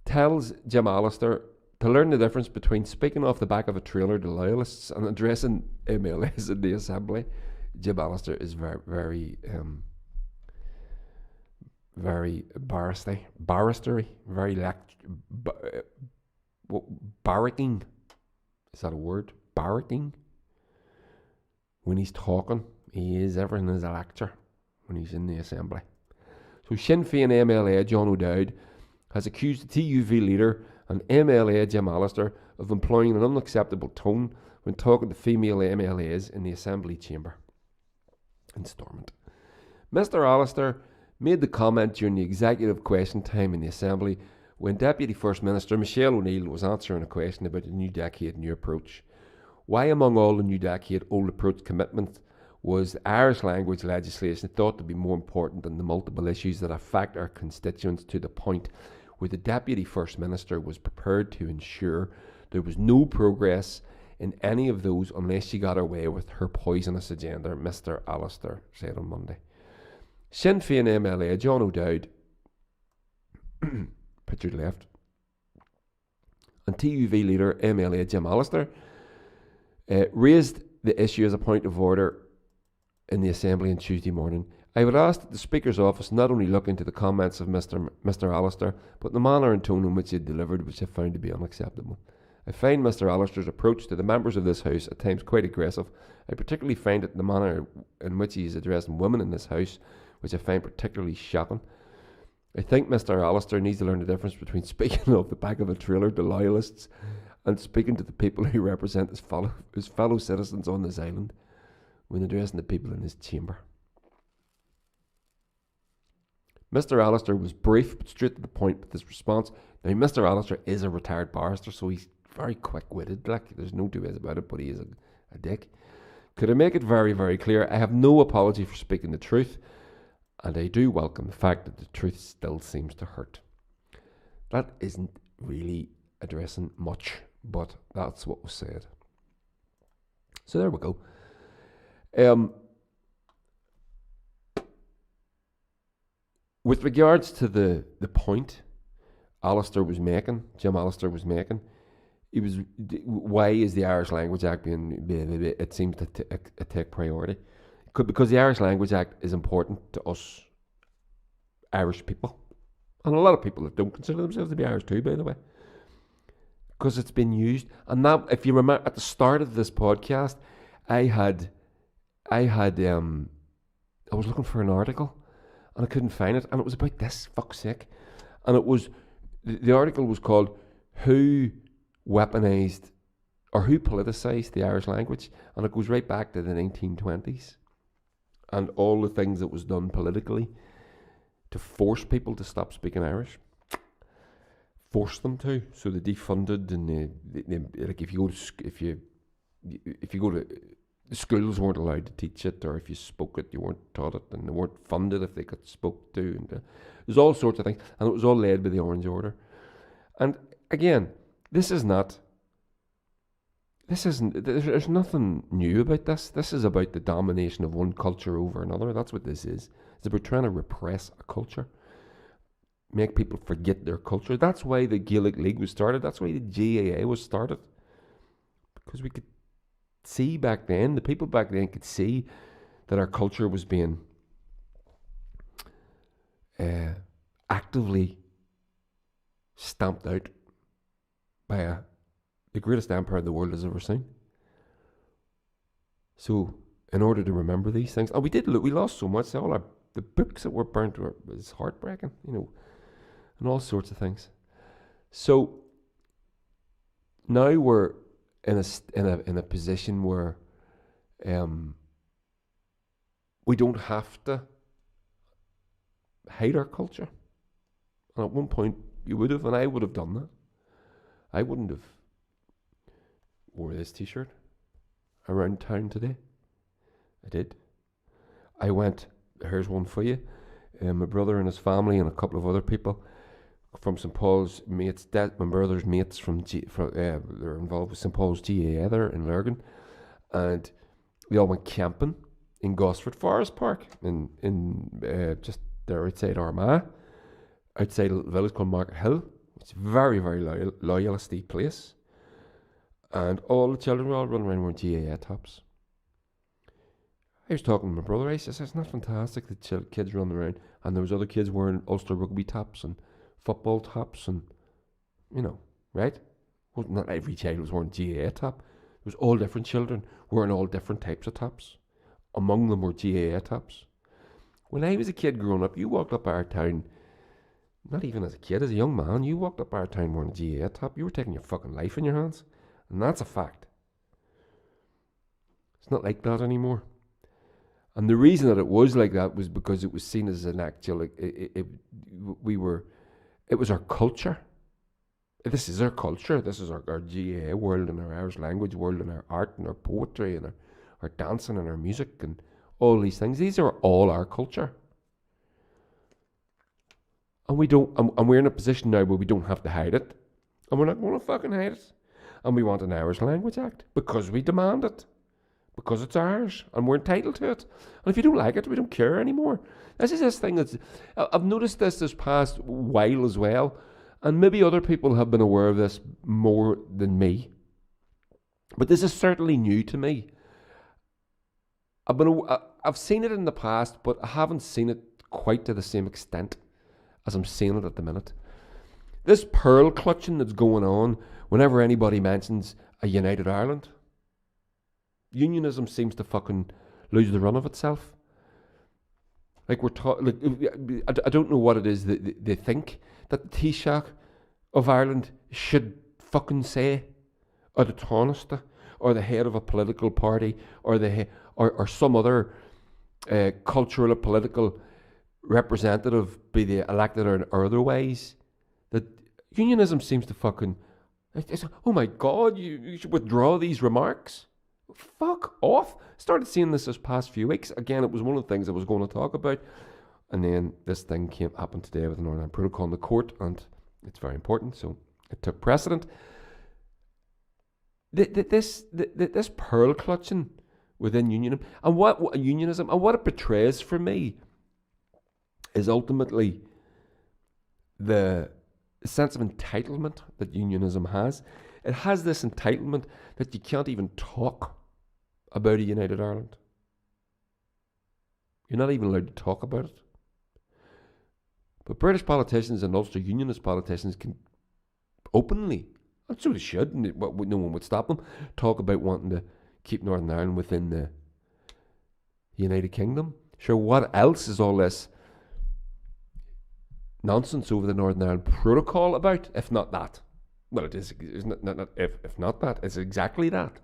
tells Jim Allister to learn the difference between speaking off the back of a trailer to loyalists and addressing MLAs in the Assembly. Jim Allister is very barristery, very barracking. Is that a word? Barracking. When he's talking, he is everything is a lecture when he's in the Assembly. So Sinn Féin MLA John O'Dowd has accused the TUV leader and MLA Jim Allister of employing an unacceptable tone when talking to female MLAs in the Assembly chamber in Stormont. Mr Allister made the comment during the executive question time in the Assembly when Deputy First Minister Michelle O'Neill was answering a question about the New Decade New Approach. Why among all the New Decade Old Approach commitments was the Irish language legislation thought to be more important than the multiple issues that affect our constituents, to the point where the Deputy First Minister was prepared to ensure there was no progress in any of those unless she got away with her poisonous agenda, Mr Allister said on Monday. Sinn Féin MLA John O'Dowd, pictured left, and TUV leader MLA Jim Allister raised the issue as a point of order in the Assembly on Tuesday morning. I would ask that the Speaker's office not only look into the comments of Mr Allister, but the manner and tone in which he had delivered, which I found to be unacceptable. I find Mr Allister's approach to the members of this House at times quite aggressive. I particularly find it the manner in which he is addressing women in this House, which I find particularly shocking. I think Mr Allister needs to learn the difference between speaking off the back of a trailer to loyalists and speaking to the people who represent his fellow citizens on this island when addressing the people in his chamber. Mr Allister was brief but straight to the point with his response. Now, Mr Allister is a retired barrister, so he's very quick-witted, like, there's no two ways about it, but he is a dick. Could I make it very, very clear? I have no apology for speaking the truth, and I do welcome the fact that the truth still seems to hurt. That isn't really addressing much, but that's what was said. So there we go. With regards to the point Allister was making, Jim Allister was making, why is the Irish Language Act it seems to take priority? Because the Irish Language Act is important to us Irish people, and a lot of people that don't consider themselves to be Irish too, by the way, because it's been used. And that, if you remember, at the start of this podcast, I was looking for an article and I couldn't find it, and it was about this, fuck's sake. And it was, the article was called Who Weaponized or Who Politicized the Irish Language, and it goes right back to the 1920s and all the things that was done politically to force people to stop speaking Irish. Force them to, so they defunded, and they like if you go to the schools weren't allowed to teach it, or if you spoke it, you weren't taught it, and they weren't funded if they got spoke to, and there's all sorts of things, and it was all led by the Orange Order. And again, there's nothing new about this. This is about the domination of one culture over another. That's what this is. It's about trying to repress a culture, make people forget their culture. That's why the Gaelic League was started. That's why the GAA was started. Because we could see back then, the people back then could see that our culture was being actively stamped out by the greatest empire the world has ever seen. So, in order to remember these things, and we lost so much. The books that were burnt was heartbreaking, and all sorts of things. So now we're in a position where we don't have to hate our culture. And at one point you would have, and I would have done that. I wouldn't have wore this t-shirt around town today. I did. I went, here's one for you. My brother and his family and a couple of other people from St. Paul's mates, my brother's mates they're involved with St. Paul's GAA there in Lurgan, and we all went camping in Gosford Forest Park in just there outside Armagh, outside a village called Market Hill. It's a very, very loyalistic place, and all the children were all running around wearing GAA tops. I was talking to my brother. I says, "Isn't that fantastic? The kids running around, and there was other kids wearing Ulster rugby tops and football tops, and right? Well, not every child was wearing GAA top. It was all different children wearing all different types of tops. Among them were GAA tops. When I was a kid growing up, you walked up our town, not even as a kid, as a young man, you walked up our town wearing a GAA top. You were taking your fucking life in your hands, and that's a fact. It's not like that anymore. And the reason that it was like that was because it was seen as an actual, it was our culture. This is our culture. This is our GAA world and our Irish language world and our art and our poetry and our dancing and our music and all these things. These are all our culture. And we're in a position now where we don't have to hide it. And we're not going to fucking hide it. And we want an Irish Language Act because we demand it. Because it's ours and we're entitled to it. And if you don't like it, we don't care anymore. This is this thing that's... I've noticed this past while as well, and maybe other people have been aware of this more than me. But this is certainly new to me. I've seen it in the past, but I haven't seen it quite to the same extent as I'm seeing it at the minute. This pearl clutching that's going on whenever anybody mentions a united Ireland. Unionism seems to fucking lose the run of itself. Like we're talking, I don't know what it is that they think that the Taoiseach of Ireland should fucking say, or the Tánaiste, or the head of a political party, or some other cultural or political representative, be they elected or otherwise. That unionism seems to fucking... It's, oh my God, you should withdraw these remarks. Fuck off. Started seeing this past few weeks. Again, it was one of the things I was going to talk about. And then this thing happened today with the Northern Ireland Protocol in the court, and it's very important, so it took precedent. This pearl clutching within unionism, and what it betrays for me is ultimately the sense of entitlement that unionism has. It has this entitlement that you can't even talk about a united Ireland. You're not even allowed to talk about it. But British politicians and Ulster Unionist politicians can openly, and so they should, and no one would stop them, talk about wanting to keep Northern Ireland within the United Kingdom. Sure, what else is all this nonsense over the Northern Ireland Protocol about, if not that? Well, it is, not if not that, it's exactly that.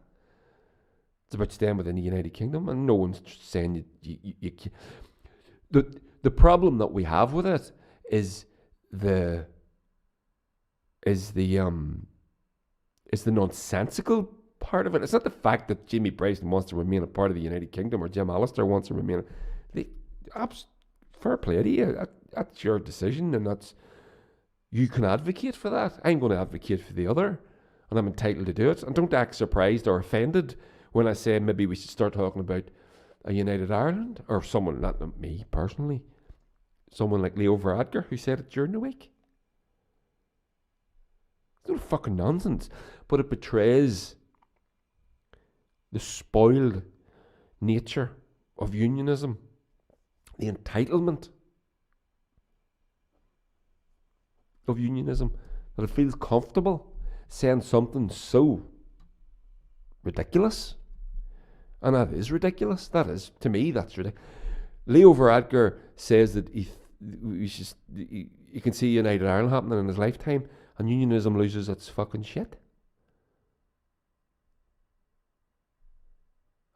It's about staying within the United Kingdom, and no one's saying you the problem that we have with it is the nonsensical part of it. It's not the fact that Jamie Bryson wants to remain a part of the United Kingdom or Jim Allister wants to remain. Fair play to you. That's your decision, and you can advocate for that. I'm going to advocate for the other, and I'm entitled to do it. And don't act surprised or offended when I say maybe we should start talking about a united Ireland, or someone, not me personally, someone like Leo Varadkar who said it during the week. It's no fucking nonsense, but it betrays the spoiled nature of unionism, the entitlement of unionism, that it feels comfortable saying something so ridiculous. And that is ridiculous. That is, to me, that's ridiculous. Leo Varadkar says that you can see United Ireland happening in his lifetime, and unionism loses its fucking shit.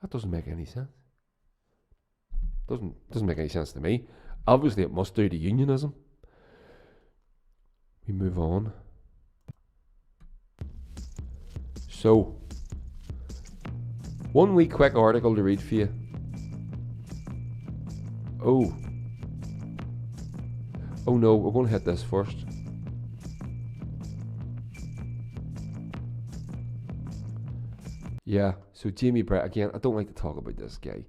That doesn't make any sense. Doesn't make any sense to me. Obviously, it must do to unionism. We move on. So, one wee quick article to read for you. Oh no, we're going to hit this first. Yeah, so Jamie Brett, again, I don't like to talk about this guy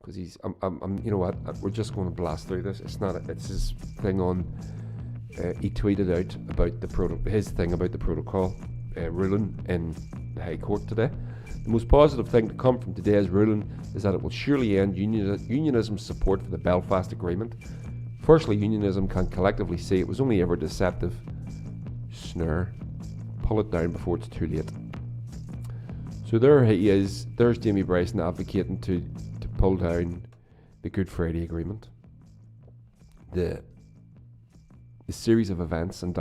because I'm you know what, we're just going to blast through this. It's his thing on, he tweeted out about his thing about the protocol ruling in the High Court today. The most positive thing to come from today's ruling is that it will surely end unionism's support for the Belfast Agreement. Firstly, unionism can collectively say it was only ever deceptive. Snare. Pull it down before it's too late. So there he is. There's Jamie Bryson advocating to pull down the Good Friday Agreement. The series of events and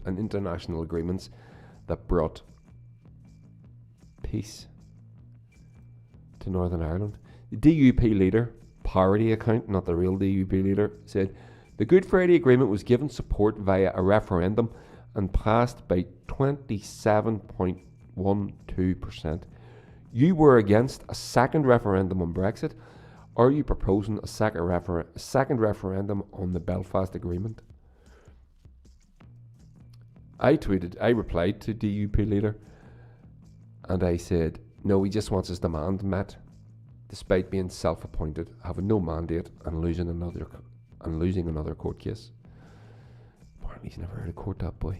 international agreements that brought peace to Northern Ireland. The DUP leader, parody account, not the real DUP leader, said the Good Friday Agreement was given support via a referendum and passed by 27.12%. You were against a second referendum on Brexit. Are you proposing a second referendum on the Belfast Agreement? I replied to DUP leader, and I said, no, he just wants his demand met, despite being self-appointed, having no mandate, and losing and losing another court case. Apparently he's never heard of court, that boy.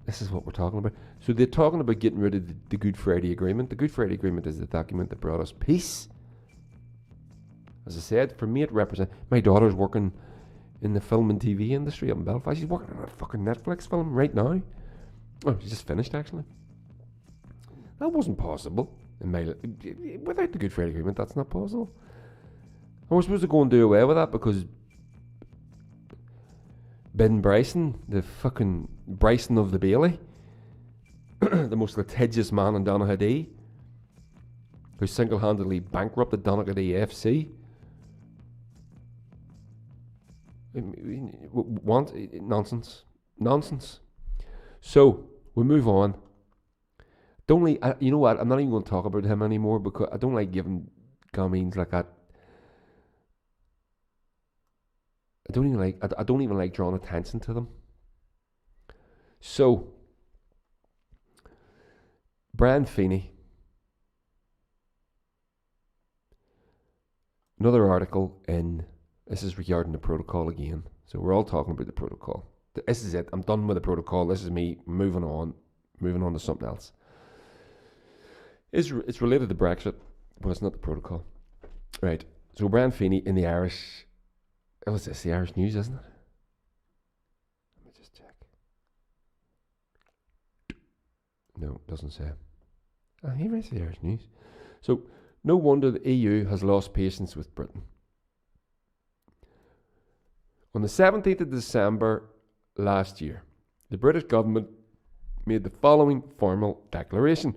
This is what we're talking about. So they're talking about getting rid of the Good Friday Agreement. The Good Friday Agreement is the document that brought us peace. As I said, for me it represents... My daughter's working in the film and TV industry up in Belfast. She's working on a fucking Netflix film right now. Oh, she just finished, actually. That wasn't possible. Without the Good Friday Agreement, that's not possible. And we're supposed to go and do away with that because Ben Bryson, the fucking Bryson of the Bailey, the most litigious man in Donaghadee, who single-handedly bankrupted Donaghadee FC, nonsense. So we move on. You know what? I'm not even going to talk about him anymore because I don't like giving gamines like that. I don't even like drawing attention to them. So, Brian Feeney. Another article in... This is regarding the protocol again. So we're all talking about the protocol. This is it. I'm done with the protocol. This is me moving on to something else. It's related to Brexit, but it's not the protocol. Right. So Brian Feeney in the Irish... Oh, it's the Irish News, isn't it? Let me just check. No, it doesn't say. Oh, he writes the Irish News. So, no wonder the EU has lost patience with Britain. On the 17th of December last year, the British government made the following formal declaration.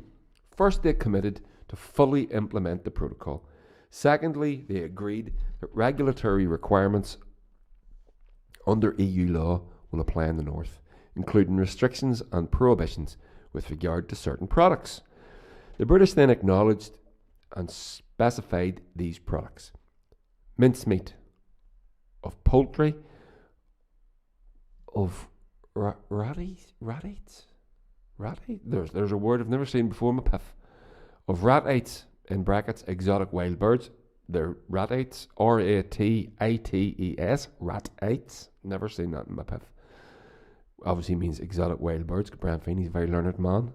First, they committed to fully implement the protocol. Secondly, they agreed that regulatory requirements under EU law will apply in the North, including restrictions and prohibitions with regard to certain products. The British then acknowledged and specified these products. Mincemeat, of poultry, of ratites? There's a word I've never seen before, my piff. Of ratites, in brackets, exotic wild birds. They're ratites, R-A-T-I-T-E-S, ratites. Never seen that in my piff. Obviously means exotic wild birds. Brian Feeney's a very learned man.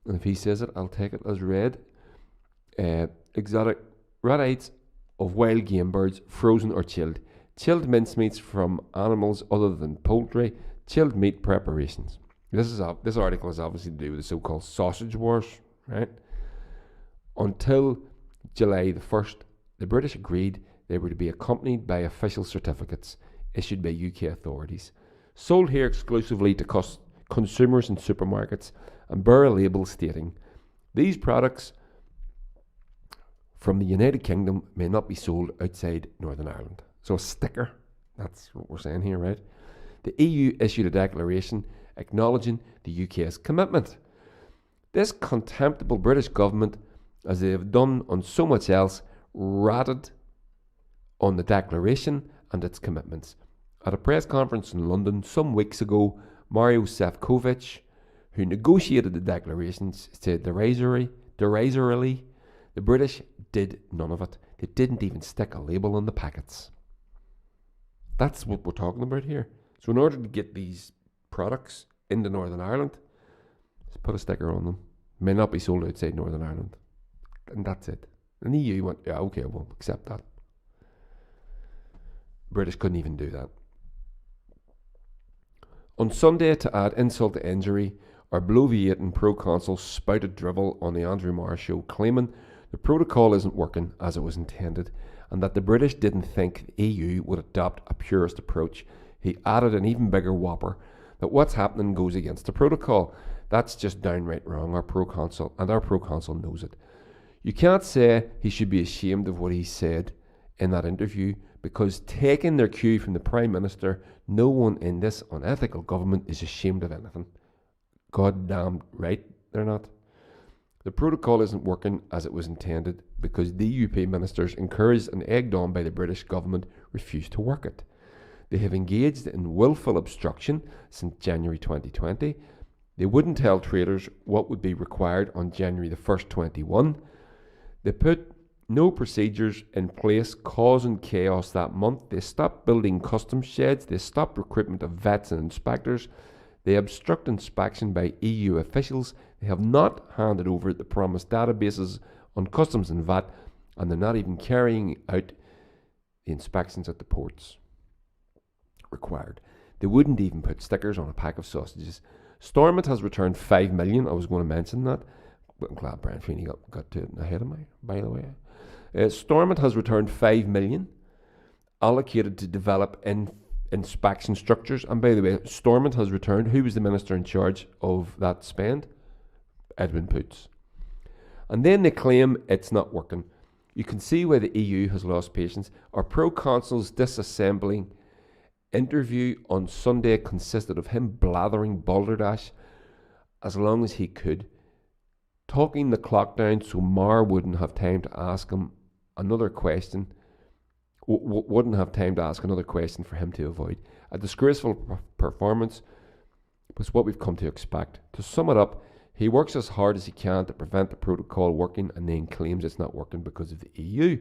And if he says it, I'll take it as read. Exotic ratites of wild game birds, frozen or chilled. Chilled mincemeats from animals other than poultry. Chilled meat preparations. This article is obviously to do with the so-called sausage wars, right? Until July the 1st, the British agreed they were to be accompanied by official certificates issued by UK authorities, sold here exclusively to consumers in supermarkets, and bear a label stating, these products from the United Kingdom may not be sold outside Northern Ireland. So a sticker, that's what we're saying here, right? The EU issued a declaration acknowledging the UK's commitment. This contemptible British government, as they have done on so much else, ratted on the declaration and its commitments. At a press conference in London some weeks ago, Mario Sefcovic, who negotiated the declarations, said derisively, the British did none of it. They didn't even stick a label on the packets. That's what we're talking about here. So in order to get these products into Northern Ireland, just put a sticker on them. May not be sold outside Northern Ireland. And that's it. And the EU went, yeah, okay, we'll accept that. British couldn't even do that. On Sunday, to add insult to injury, our bloviating pro-consul spouted drivel on the Andrew Marr show, claiming the protocol isn't working as it was intended, and that the British didn't think the EU would adopt a purist approach. He added an even bigger whopper that what's happening goes against the protocol. That's just downright wrong, our pro-consul knows it. You can't say he should be ashamed of what he said in that interview, because taking their cue from the Prime Minister, no one in this unethical government is ashamed of anything. Goddamn right they're not. The protocol isn't working as it was intended because the UP ministers, encouraged and egged on by the British government, refused to work it. They have engaged in willful obstruction since January 2020. They wouldn't tell traders what would be required on January the 1st, 21. They put No procedures in place, causing chaos that month. They stopped building customs sheds. They stopped recruitment of vets and inspectors. They obstruct inspection by EU officials. They have not handed over the promised databases on customs and VAT, and they're not even carrying out the inspections at the ports required. They wouldn't even put stickers on a pack of sausages. Stormont has returned 5 million. I was going to mention that, but I'm glad Brian Feeney got to it ahead of me, by the way. Stormont has returned 5 million allocated to develop inspection structures. And by the way, Stormont has returned. Who was the minister in charge of that spend? Edwin Poots. And then they claim it's not working. You can see why the EU has lost patience. Our pro-consul's disassembling interview on Sunday consisted of him blathering balderdash as long as he could, talking the clock down so Mar wouldn't have time to ask him another question, wouldn't have time to ask another question for him to avoid. A disgraceful performance was what we've come to expect. To sum it up, he works as hard as he can to prevent the protocol working and then claims it's not working because of the EU.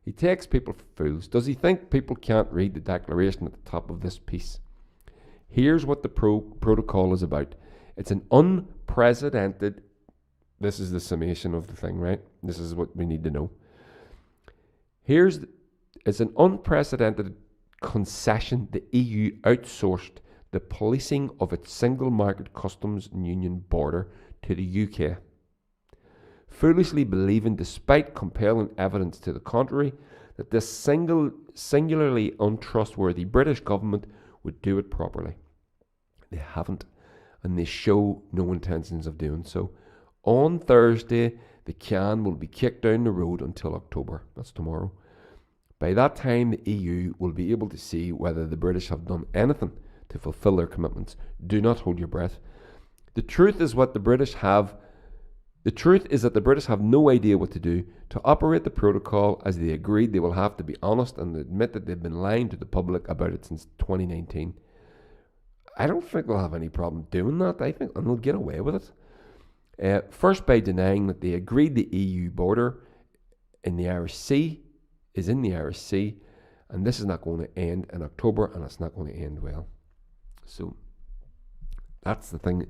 He takes people for fools. Does he think people can't read the declaration at the top of this piece? Here's what the protocol is about. It's an unprecedented, this is the summation of the thing, right? This is what we need to know. It's an unprecedented concession. The EU outsourced the policing of its single market customs and union border to the UK, foolishly believing, despite compelling evidence to the contrary, that this singularly untrustworthy British government would do it properly. They haven't, and they show no intentions of doing so. On Thursday, the can will be kicked down the road until October. That's tomorrow. By that time, the EU will be able to see whether the British have done anything to fulfil their commitments. Do not hold your breath. The truth is that the British have no idea what to do. To operate the protocol as they agreed, they will have to be honest and admit that they've been lying to the public about it since 2019. I don't think they'll have any problem doing that. I think, and they'll get away with it. First, by denying that they agreed the EU border in the Irish Sea is in the Irish Sea, and this is not going to end in October, and it's not going to end well. So that's the thing.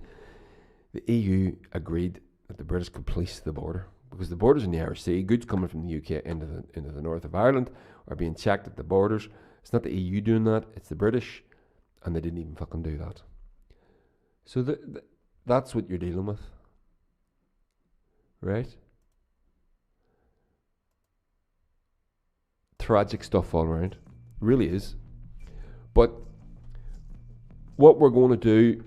The EU agreed that the British could police the border because the border's in the Irish Sea. Goods coming from the UK into the north of Ireland are being checked at the borders. It's not the EU doing that, it's the British, and they didn't even fucking do that. So that's what you're dealing with, right? Tragic stuff all around, really is. But what we're going to do,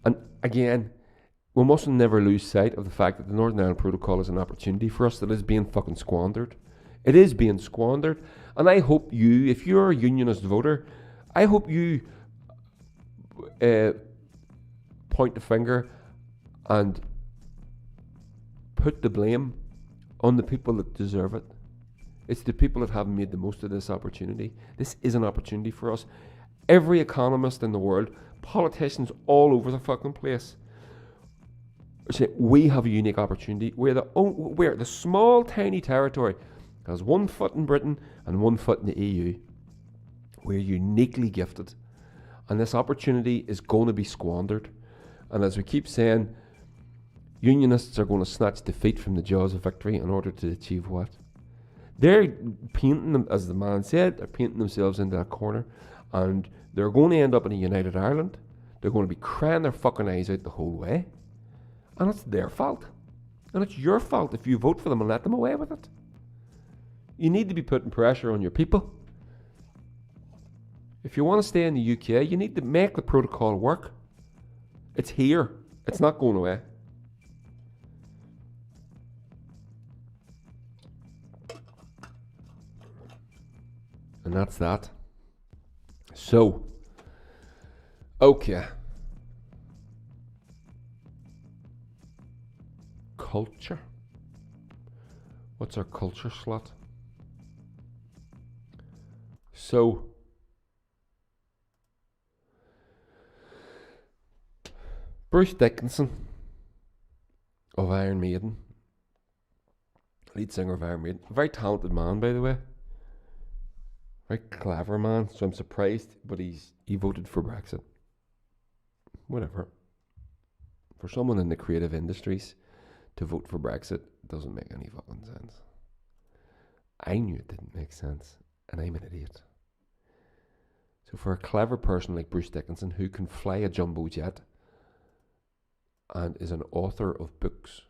and again, we mustn't never lose sight of the fact that the Northern Ireland Protocol is an opportunity for us that is being fucking squandered. It is being squandered, and I hope you, if you're a unionist voter, I hope you point the finger and put the blame on the people that deserve it. It's the people that haven't made the most of this opportunity. This is an opportunity for us. Every economist in the world, politicians all over the fucking place, say we have a unique opportunity. We're the small, tiny territory that has one foot in Britain and one foot in the EU. We're uniquely gifted, and this opportunity is going to be squandered. And as we keep saying, unionists are going to snatch defeat from the jaws of victory in order to achieve what? They're painting them, as the man said, they're painting themselves into a corner, and they're going to end up in a united Ireland. They're going to be crying their fucking eyes out the whole way. And it's their fault. And it's your fault if you vote for them and let them away with it. You need to be putting pressure on your people. If you want to stay in the UK, you need to make the protocol work. It's here. It's not going away. And that's that. So, okay. Culture. What's our culture slot? So, Bruce Dickinson of Iron Maiden lead singer of Iron Maiden. Very talented man, by the way. Very clever man. So I'm surprised, but he voted for Brexit. Whatever. For someone in the creative industries to vote for Brexit doesn't make any fucking sense. I knew it didn't make sense, and I'm an idiot. So for a clever person like Bruce Dickinson, who can fly a jumbo jet and is an author of books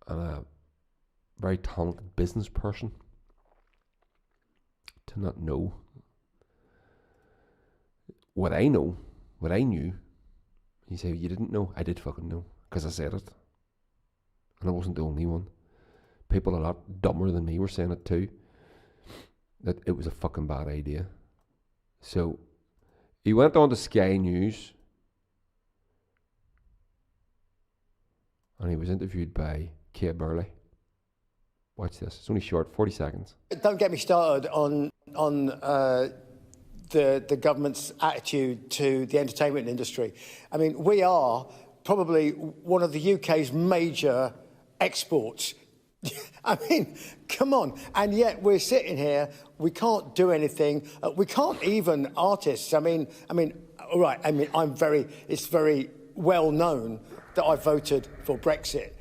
and a very talented business person, to not know what I know, what I knew. You say, you didn't know? I did fucking know, because I said it. And I wasn't the only one. People a lot dumber than me were saying it too, that it was a fucking bad idea. So he went on to Sky News and he was interviewed by Kate Burley. Watch this. It's only short, 40 seconds. Don't get me started on the government's attitude to the entertainment industry. I mean, we are probably one of the UK's major exports. I mean, come on. And yet we're sitting here, we can't do anything. We can't even artists. I mean, all right. I mean, it's very well known that I voted for Brexit.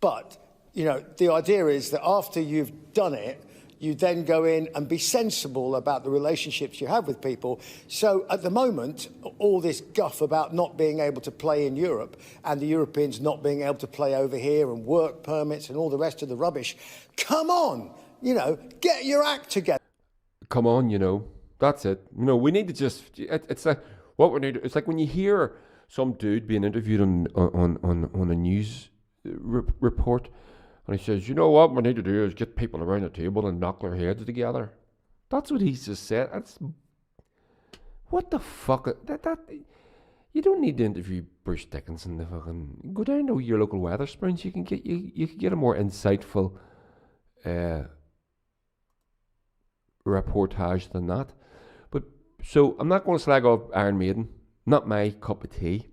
But, you know, the idea is that after you've done it, you then go in and be sensible about the relationships you have with people. So at the moment, all this guff about not being able to play in Europe and the Europeans not being able to play over here and work permits and all the rest of the rubbish, come on, you know, get your act together. Come on, you know, that's it. You know, we need to just, it's like, what we need, it's like when you hear some dude being interviewed on a news report, and he says, you know what we need to do is get people around the table and knock their heads together. That's what he's just said. That's, what the fuck? That you don't need to interview Bruce Dickinson to fucking go down to your local Wetherspoons. You can get a more insightful reportage than that. But so I'm not going to slag off Iron Maiden. Not my cup of tea.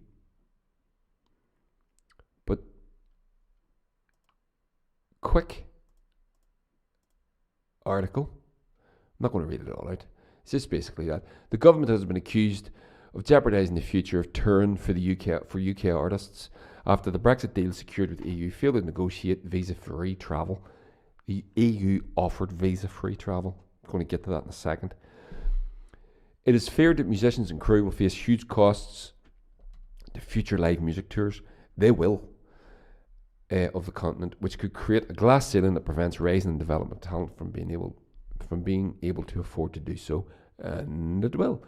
But quick article. I'm not going to read it all out. It's just basically that the government has been accused of jeopardising the future of touring for the UK artists after the Brexit deal secured with the EU failed to negotiate visa-free travel. The EU offered visa-free travel. I'm going to get to that in a second. It is feared that musicians and crew will face huge costs to future live music tours. They will. Of the continent, which could create a glass ceiling that prevents rising and development talent from being able to afford to do so, and it will.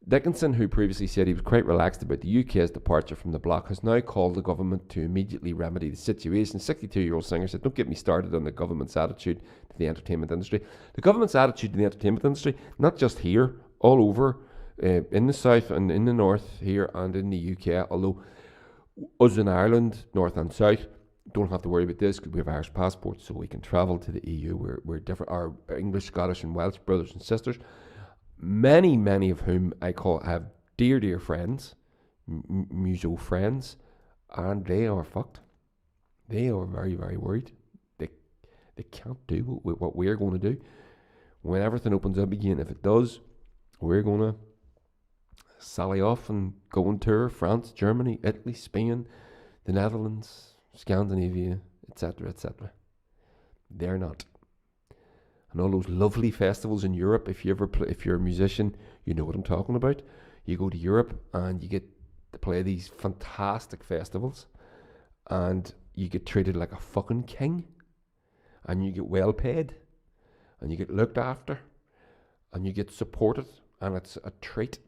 Dickinson, who previously said he was quite relaxed about the UK's departure from the bloc, has now called the government to immediately remedy the situation. 62-year-old singer said, "Don't get me started on the government's attitude to the entertainment industry. The government's attitude to the entertainment industry, not just here, all over, in the south and in the north here and in the UK, although us in Ireland, north and south, don't have to worry about this because we have Irish passports, so we can travel to the EU. We're different. Our English, Scottish, and Welsh brothers and sisters, many of whom I have dear friends, muso friends, and they are fucked. They are very worried. They can't do what we're going to do when everything opens up again. If it does, we're going to sally off and go on tour France, Germany, Italy, Spain, the Netherlands, Scandinavia, etc. They're not. And all those lovely festivals in Europe, if you're a musician, you know what I'm talking about. You go to Europe and you get to play these fantastic festivals and you get treated like a fucking king and you get well paid and you get looked after and you get supported and it's a treat.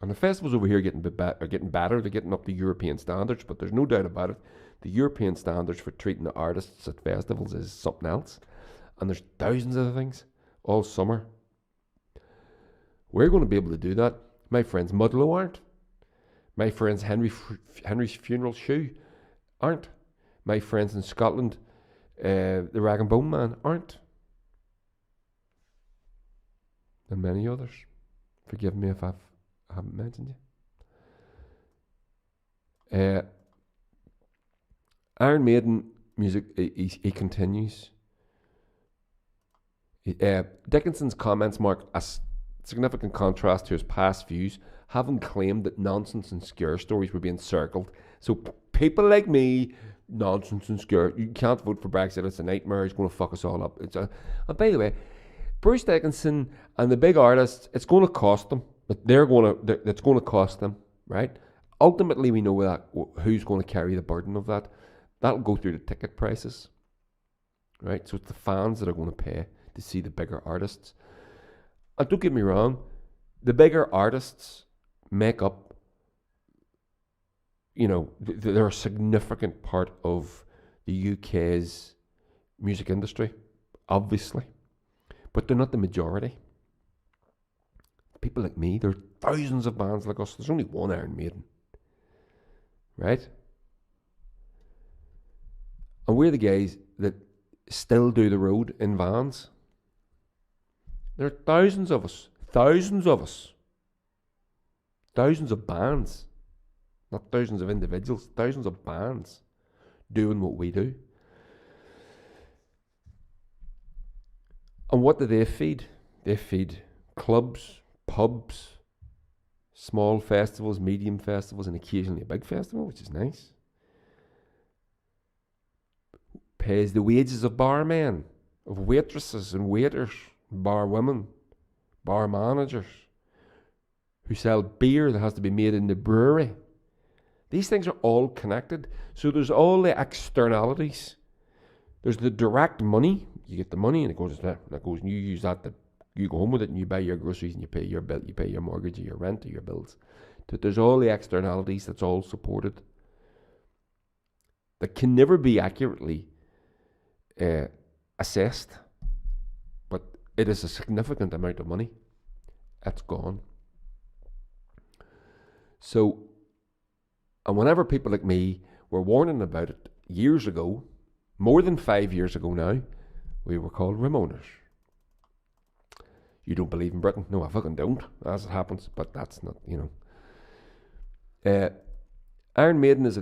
And the festivals over here are getting better. They're getting up to European standards, but there's no doubt about it. The European standards for treating the artists at festivals is something else. And there's thousands of things all summer. We're going to be able to do that. My friends Mudlow aren't. My friends Henry's Funeral Shoe aren't. My friends in Scotland, the Rag and Bone Man aren't. And many others. Forgive me if I haven't mentioned you. Iron Maiden music, he continues. Dickinson's comments mark a significant contrast to his past views, having claimed that nonsense and scare stories were being circled. So people like me, nonsense and scare, you can't vote for Brexit, it's a nightmare, it's going to fuck us all up. And by the way, Bruce Dickinson and the big artists, it's going to cost them. But it's going to cost them, right? Ultimately, we know that who's going to carry the burden of that. That'll go through the ticket prices, right? So it's the fans that are going to pay to see the bigger artists. And don't get me wrong, the bigger artists make up, they're a significant part of the UK's music industry, obviously. But they're not the majority. People like me, there are thousands of bands like us. There's only one Iron Maiden. Right? And we're the guys that still do the road in vans. There are thousands of us. Thousands of bands. Not thousands of individuals. Thousands of bands doing what we do. And what do they feed? They feed clubs, pubs, small festivals, medium festivals, and occasionally a big festival, which is nice. Pays the wages of barmen, of waitresses and waiters, bar women, bar managers, who sell beer that has to be made in the brewery. These things are all connected. So there's all the externalities. There's the direct money. You get the money and it goes there. And you use that to, you go home with it and you buy your groceries and you pay your bill, you pay your mortgage or your rent or your bills. But there's all the externalities that's all supported. That can never be accurately assessed. But it is a significant amount of money. It's gone. So, and whenever people like me were warning about it years ago, more than 5 years ago now, we were called Ramoners. You don't believe in Britain? No, I fucking don't, as it happens, but that's not, Iron Maiden is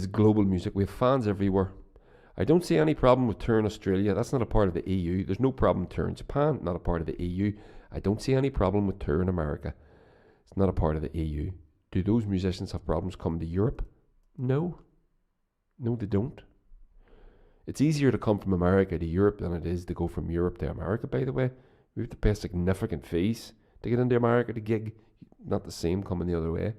global music. We have fans everywhere. I don't see any problem with touring Australia. That's not a part of the EU. There's no problem touring Japan, not a part of the EU. I don't see any problem with touring America. It's not a part of the EU. Do those musicians have problems coming to Europe? No. No, they don't. It's easier to come from America to Europe than it is to go from Europe to America, by the way. We have to pay significant fees to get into America to gig. Not the same coming the other way.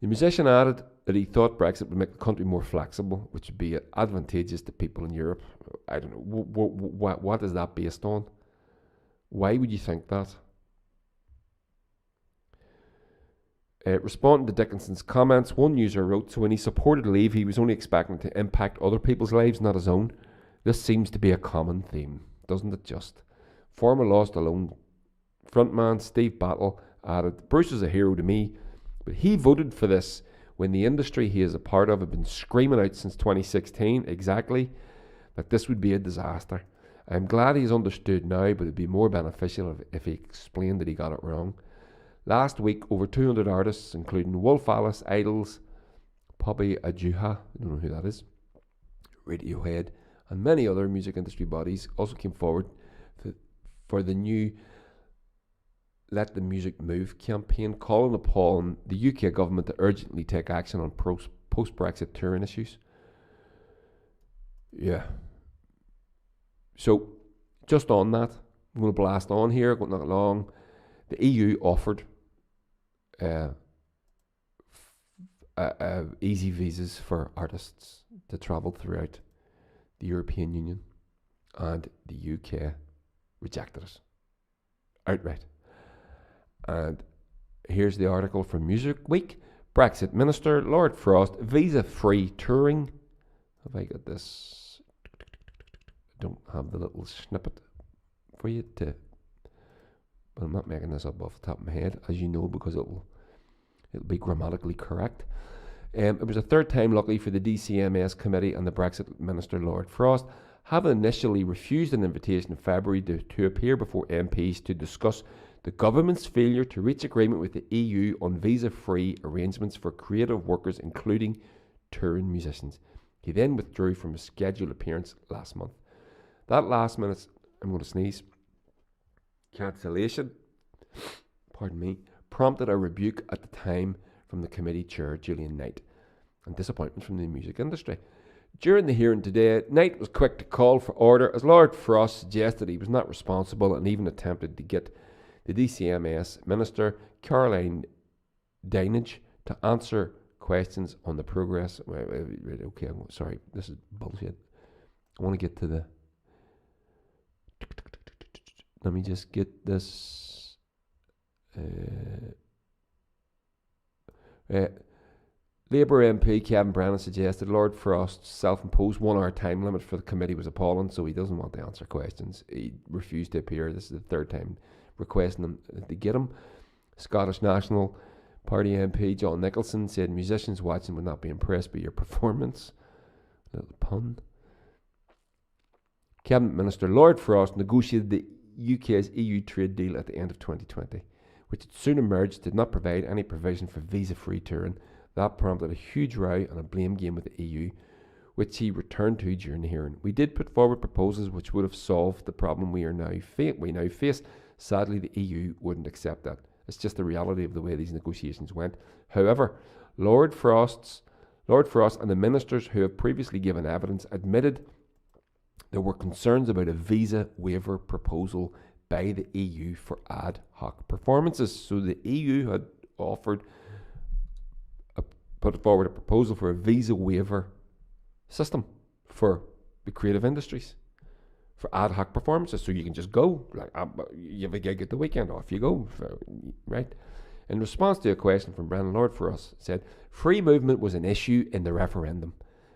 The musician added that he thought Brexit would make the country more flexible, which would be advantageous to people in Europe. I don't know. What is that based on? Why would you think that? Responding to Dickinson's comments, one user wrote, so when he supported leave, he was only expecting to impact other people's lives, not his own. This seems to be a common theme, doesn't it just? Former Lost Alone frontman Steve Battle added, Bruce is a hero to me, but he voted for this when the industry he is a part of had been screaming out since 2016 exactly that this would be a disaster. I'm glad he's understood now, but it'd be more beneficial if he explained that he got it wrong. Last week, over 200 artists, including Wolf Alice, Idols, Poppy Ajuha, I don't know who that is, Radiohead, and many other music industry bodies also came forward for the new Let the Music Move campaign, calling upon the UK government to urgently take action on post-Brexit touring issues. Yeah. So, just on that, I'm going to blast on here, going not long. The EU offered easy visas for artists to travel throughout the European Union, and the UK rejected it outright. And here's the article from Music Week. Brexit Minister Lord Frost, visa-free touring. Have I got this? I don't have the little snippet for you to... But I'm not making this up off the top of my head, as you know, because it'll be grammatically correct. It was the third time lucky for the DCMS committee and the Brexit Minister Lord Frost, having initially refused an invitation in February to appear before MPs to discuss the government's failure to reach agreement with the EU on visa-free arrangements for creative workers, including touring musicians. He then withdrew from his scheduled appearance last month. That last minute, I'm going to sneeze, cancellation, pardon me, prompted a rebuke at the time from the committee chair, Julian Knight, and disappointment from the music industry. During the hearing today, Knight was quick to call for order as Lord Frost suggested he was not responsible and even attempted to get the DCMS Minister, Caroline Dinenage, to answer questions on the progress. Okay, sorry, this is bullshit. I want to get to the... Let me just get this... Labour MP Kevin Brennan suggested Lord Frost's self-imposed 1 hour time limit for the committee was appalling, so he doesn't want to answer questions. He refused to appear. This is the third time requesting him to get him. Scottish National Party MP John Dickinson said musicians watching would not be impressed by your performance. Little pun. Cabinet Minister Lord Frost negotiated the UK's EU trade deal at the end of 2020, which had soon emerged did not provide any provision for visa-free touring. That prompted a huge row and a blame game with the EU, which he returned to during the hearing. We did put forward proposals which would have solved the problem we now face. Sadly, the EU wouldn't accept that. It's just the reality of the way these negotiations went. However, Lord Frost and the ministers who have previously given evidence admitted there were concerns about a visa waiver proposal by the EU for ad hoc performances. So the EU had put forward a proposal for a visa waiver system for the creative industries for ad hoc performances, so you can just go, like you have a gig at the weekend, off you go, right? In response to a question from Brennan, Lord Frost said, free movement was an issue in the referendum,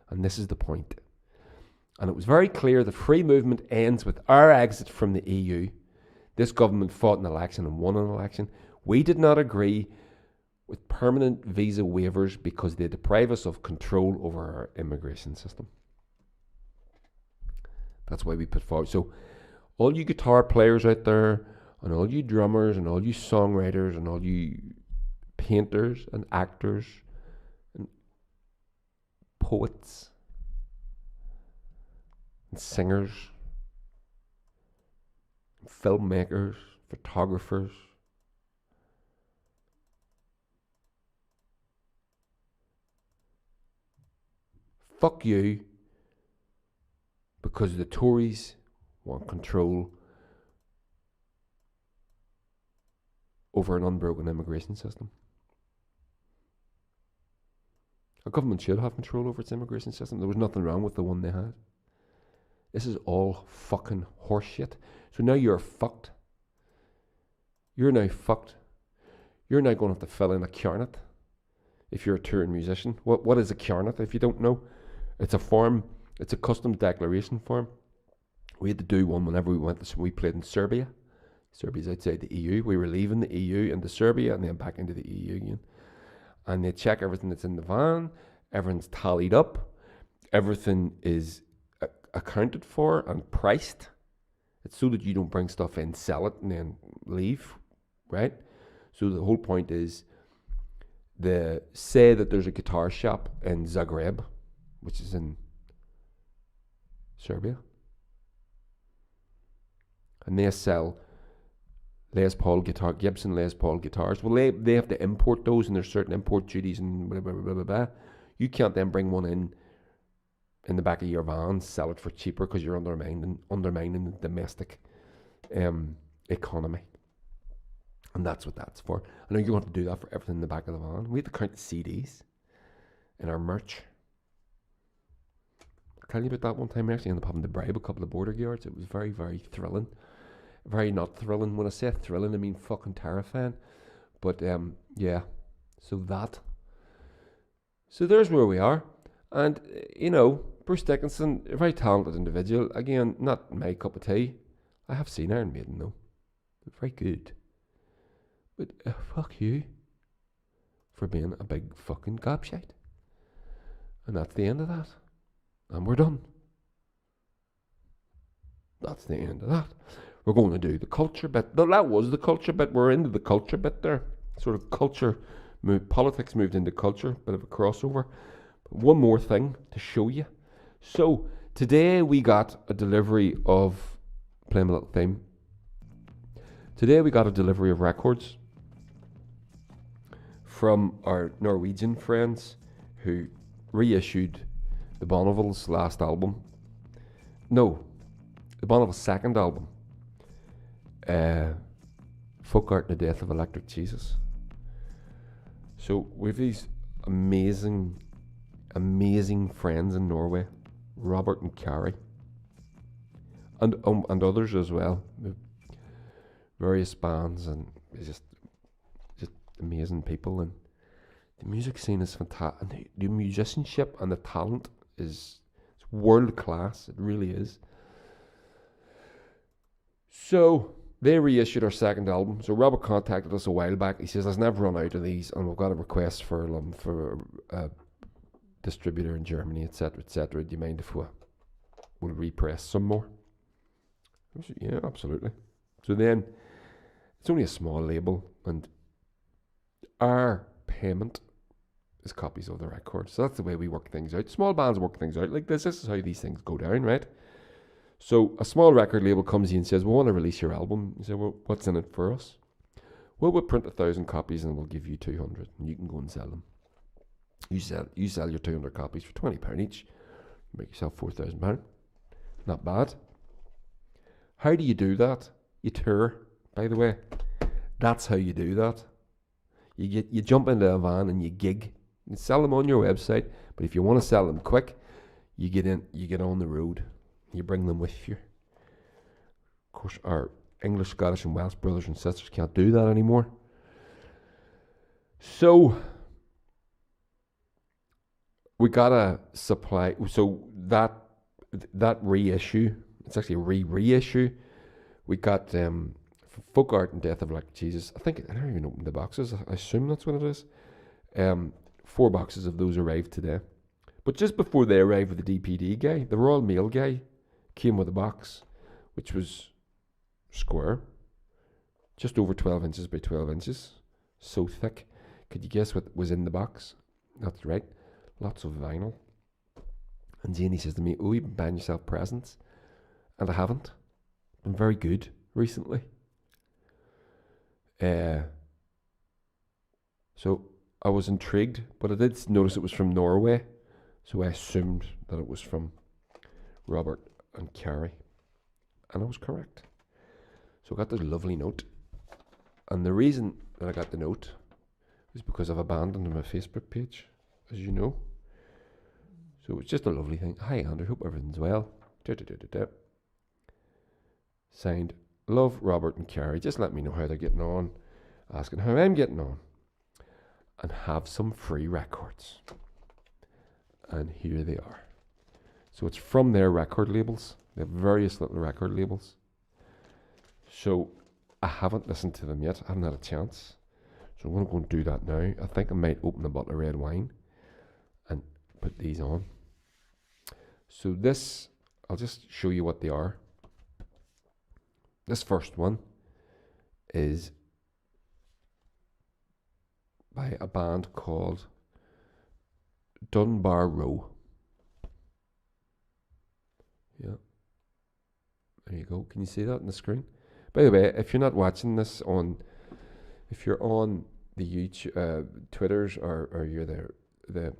and this is the point. And it was very clear that free movement ends with our exit from the EU. This government fought an election and won an election. We did not agree with permanent visa waivers because they deprive us of control over our immigration system. That's why we put forward. So all you guitar players out there, and all you drummers, and all you songwriters, and all you painters and actors and poets and singers, and filmmakers, photographers, fuck you, because the Tories want control over an unbroken immigration system. A government should have control over its immigration system. There was nothing wrong with the one they had. This is all fucking horseshit. So now you're fucked. You're now fucked. You're now going to have to fill in a carnet if you're a touring musician. What is a carnet if you don't know? It's a form. It's a customs declaration form. We had to do one whenever we played in Serbia. Serbia's outside the EU. We were leaving the EU into Serbia and then back into the EU again. And they check everything that's in the van. Everything's tallied up. Everything is accounted for and priced. It's so that you don't bring stuff in, sell it, and then leave, right? So the whole point is, say that there's a guitar shop in Zagreb, which is in Serbia, and they sell Gibson Les Paul guitars. Well, they have to import those, and there's certain import duties and blah, blah, blah, blah, blah. You can't then bring one in the back of your van, sell it for cheaper because you're undermining the domestic economy. And that's what that's for. I know you want to do that for everything in the back of the van. We have to count the CDs in our merch. I'll tell you about that one time. I actually ended up having to bribe a couple of border guards. It was very, very thrilling. Very not thrilling. When I say thrilling, I mean fucking terrifying. But yeah, so there's where we are. And, Bruce Dickinson, a very talented individual. Again, not my cup of tea. I have seen Iron Maiden, though. They're very good. But fuck you for being a big fucking gobshite. And that's the end of that. And we're done. That's the end of that. We're going to do the culture bit. That was the culture bit. We're into the culture bit there. Sort of culture, politics moved into culture. Bit of a crossover. One more thing to show you. So today we got a delivery of, playing a little theme. Today we got a delivery of records from our Norwegian friends who reissued the Bonneville's last album. No, the Bonneville's second album. Folk Art and the Death of Electric Jesus. So we've these amazing friends in Norway, Robert and Carrie, and others as well, various bands, and just amazing people. And the music scene is fantastic, and the musicianship and the talent is world class. It really is. So they reissued our second album. So Robert contacted us a while back. He says, "I've never run out of these, and we've got a request for a distributor in Germany, etc., etc. Do you mind if we'll repress some more?" I said, "Yeah, absolutely." So then, it's only a small label, and our payment is copies of the record. So that's the way we work things out. Small bands work things out like this. This is how these things go down, right? So a small record label comes in and says, "We want to release your album." You say, "Well, what's in it for us?" "Well, we'll print 1,000 copies and we'll give you 200, and you can go and sell them. You sell your 200 copies for £20 each. You make yourself £4,000. Not bad." How do you do that? You tour, by the way. That's how you do that. You jump into a van and you gig. You sell them on your website, but if you want to sell them quick, you get on the road. You bring them with you. Of course, our English, Scottish, and Welsh brothers and sisters can't do that anymore. So we gotta supply. So that reissue, it's actually a reissue. We got Folk Art and Death of Electric Jesus. I don't even open the boxes. I assume that's what it is. 4 boxes of those arrived today. But just before they arrived with the DPD guy, the Royal Mail guy came with a box, which was square, just over 12 inches by 12 inches, so thick. Could you guess what was in the box? That's right, lots of vinyl. And Janie says to me, "Oh, you've been buying yourself presents." And I haven't. Been very good recently. So I was intrigued, but I did notice it was from Norway, so I assumed that it was from Robert and Carrie, and I was correct. So I got this lovely note, and the reason that I got the note is because I've abandoned my Facebook page, as you know. So it's just a lovely thing. "Hi Andrew, hope everything's well. Signed, love Robert and Carrie. Just let me know how they're getting on. Asking how I'm getting on. And have some free records." And here they are. So it's from their record labels. They have various little record labels. So I haven't listened to them yet. I haven't had a chance. So I'm going to go and do that now. I think I might open a bottle of red wine and put these on. So this, I'll just show you what they are. This first one is by a band called Dunbar Row. Yeah. There you go. Can you see that on the screen? By the way, if you're not watching this if you're on the YouTube, Twitters, or you're the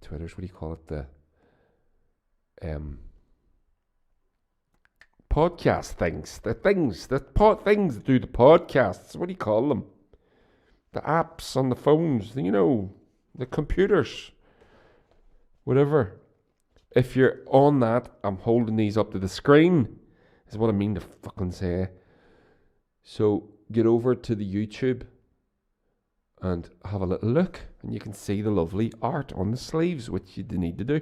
Twitters, what do you call it? The podcast things. The things that do the podcasts. What do you call them? The apps on the phones, the computers, whatever. If you're on that, I'm holding these up to the screen, is what I mean to fucking say. So get over to the YouTube and have a little look, and you can see the lovely art on the sleeves, which you need to do.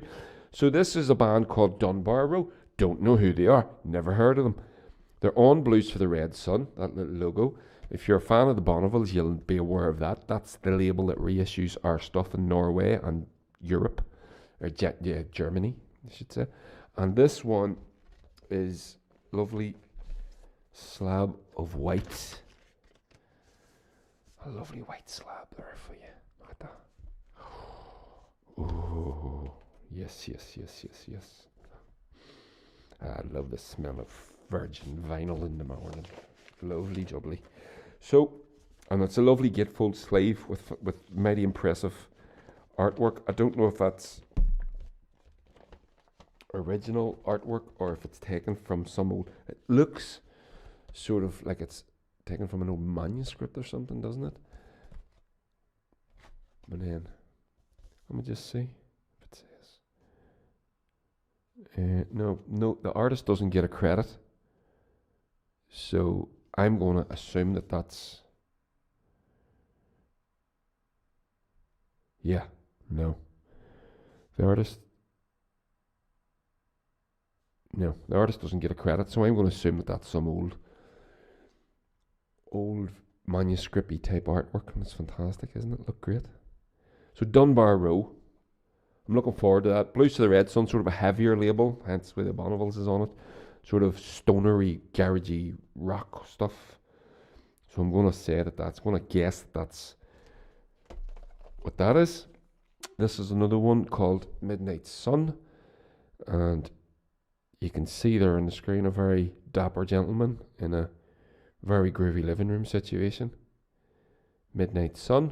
So this is a band called Dunbar Row. Don't know who they are. Never heard of them. They're on Blues for the Red Sun, that little logo. If you're a fan of the Bonnevilles, you'll be aware of that. That's the label that reissues our stuff in Norway and Europe, or Germany, I should say. And this one is lovely slab of white. A lovely white slab there for you. Look at that. Oh, yes, yes, yes, yes, yes. I love the smell of virgin vinyl in the morning. Lovely jubbly. So, and it's a lovely gatefold sleeve with mighty impressive artwork. I don't know if that's original artwork or if it's taken from some old. It looks sort of like it's taken from an old manuscript or something, doesn't it? But then, let me just see if it says. No, the artist doesn't get a credit. So I'm going to assume that that's. Yeah, no. The artist. No, the artist doesn't get a credit. So I'm going to assume that that's some old manuscripty type artwork. And it's fantastic, isn't it? Look great. So Dunbar Row. I'm looking forward to that. Blues to the Red Sun, sort of a heavier label, hence where the Bonneville's is on it. Sort of stonery, garagey rock stuff. So I'm going to say that that's, going to guess that that's what that is. This is another one called Midnight Sun. And you can see there on the screen a very dapper gentleman in a very groovy living room situation. Midnight Sun.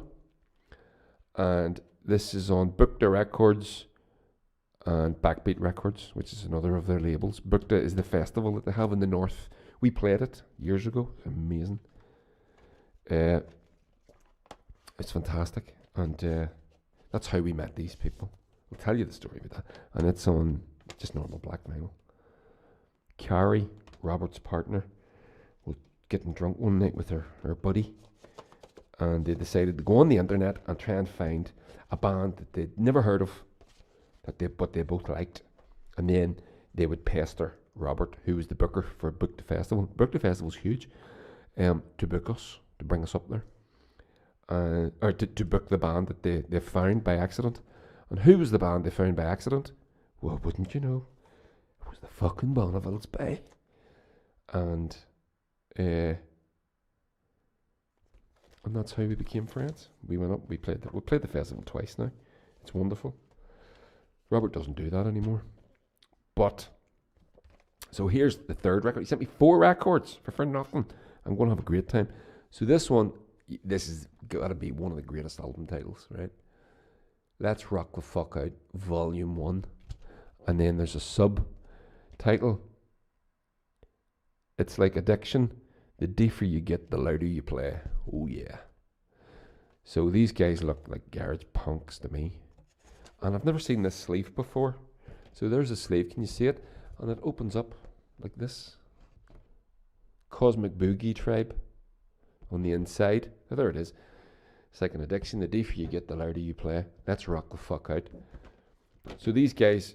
And this is on Bukta Records and Backbeat Records, which is another of their labels. Bukta is the festival that they have in the north. We played it years ago. It's amazing. It's fantastic. And that's how we met these people. I'll tell you the story about that. And it's on just normal black vinyl. Carrie, Robert's partner, was getting drunk one night with her buddy. And they decided to go on the internet and try and find a band that they'd never heard of, but they both liked. And then they would pester Robert, who was the booker for Book the Festival. Book the Festival's huge, to book us, to bring us up there. Or to book the band that they found by accident. And who was the band they found by accident? Well, wouldn't you know? It was the fucking Bonneville's Bay. And that's how we became friends. We went up, we played the festival twice now. It's wonderful. Robert doesn't do that anymore. But, so here's the third record. He sent me 4 records for nothing. I'm going to have a great time. So this is got to be one of the greatest album titles, right? Let's Rock the Fuck Out, Volume 1. And then there's a subtitle. It's like Addiction. The deeper you get, the louder you play. Oh yeah. So these guys look like garage punks to me. And I've never seen this sleeve before. So there's a sleeve, can you see it? And it opens up like this. Cosmic Boogie Tribe on the inside. Oh, there it is. It's like an addiction. The deeper you get, the louder you play. Let's rock the fuck out. So these guys,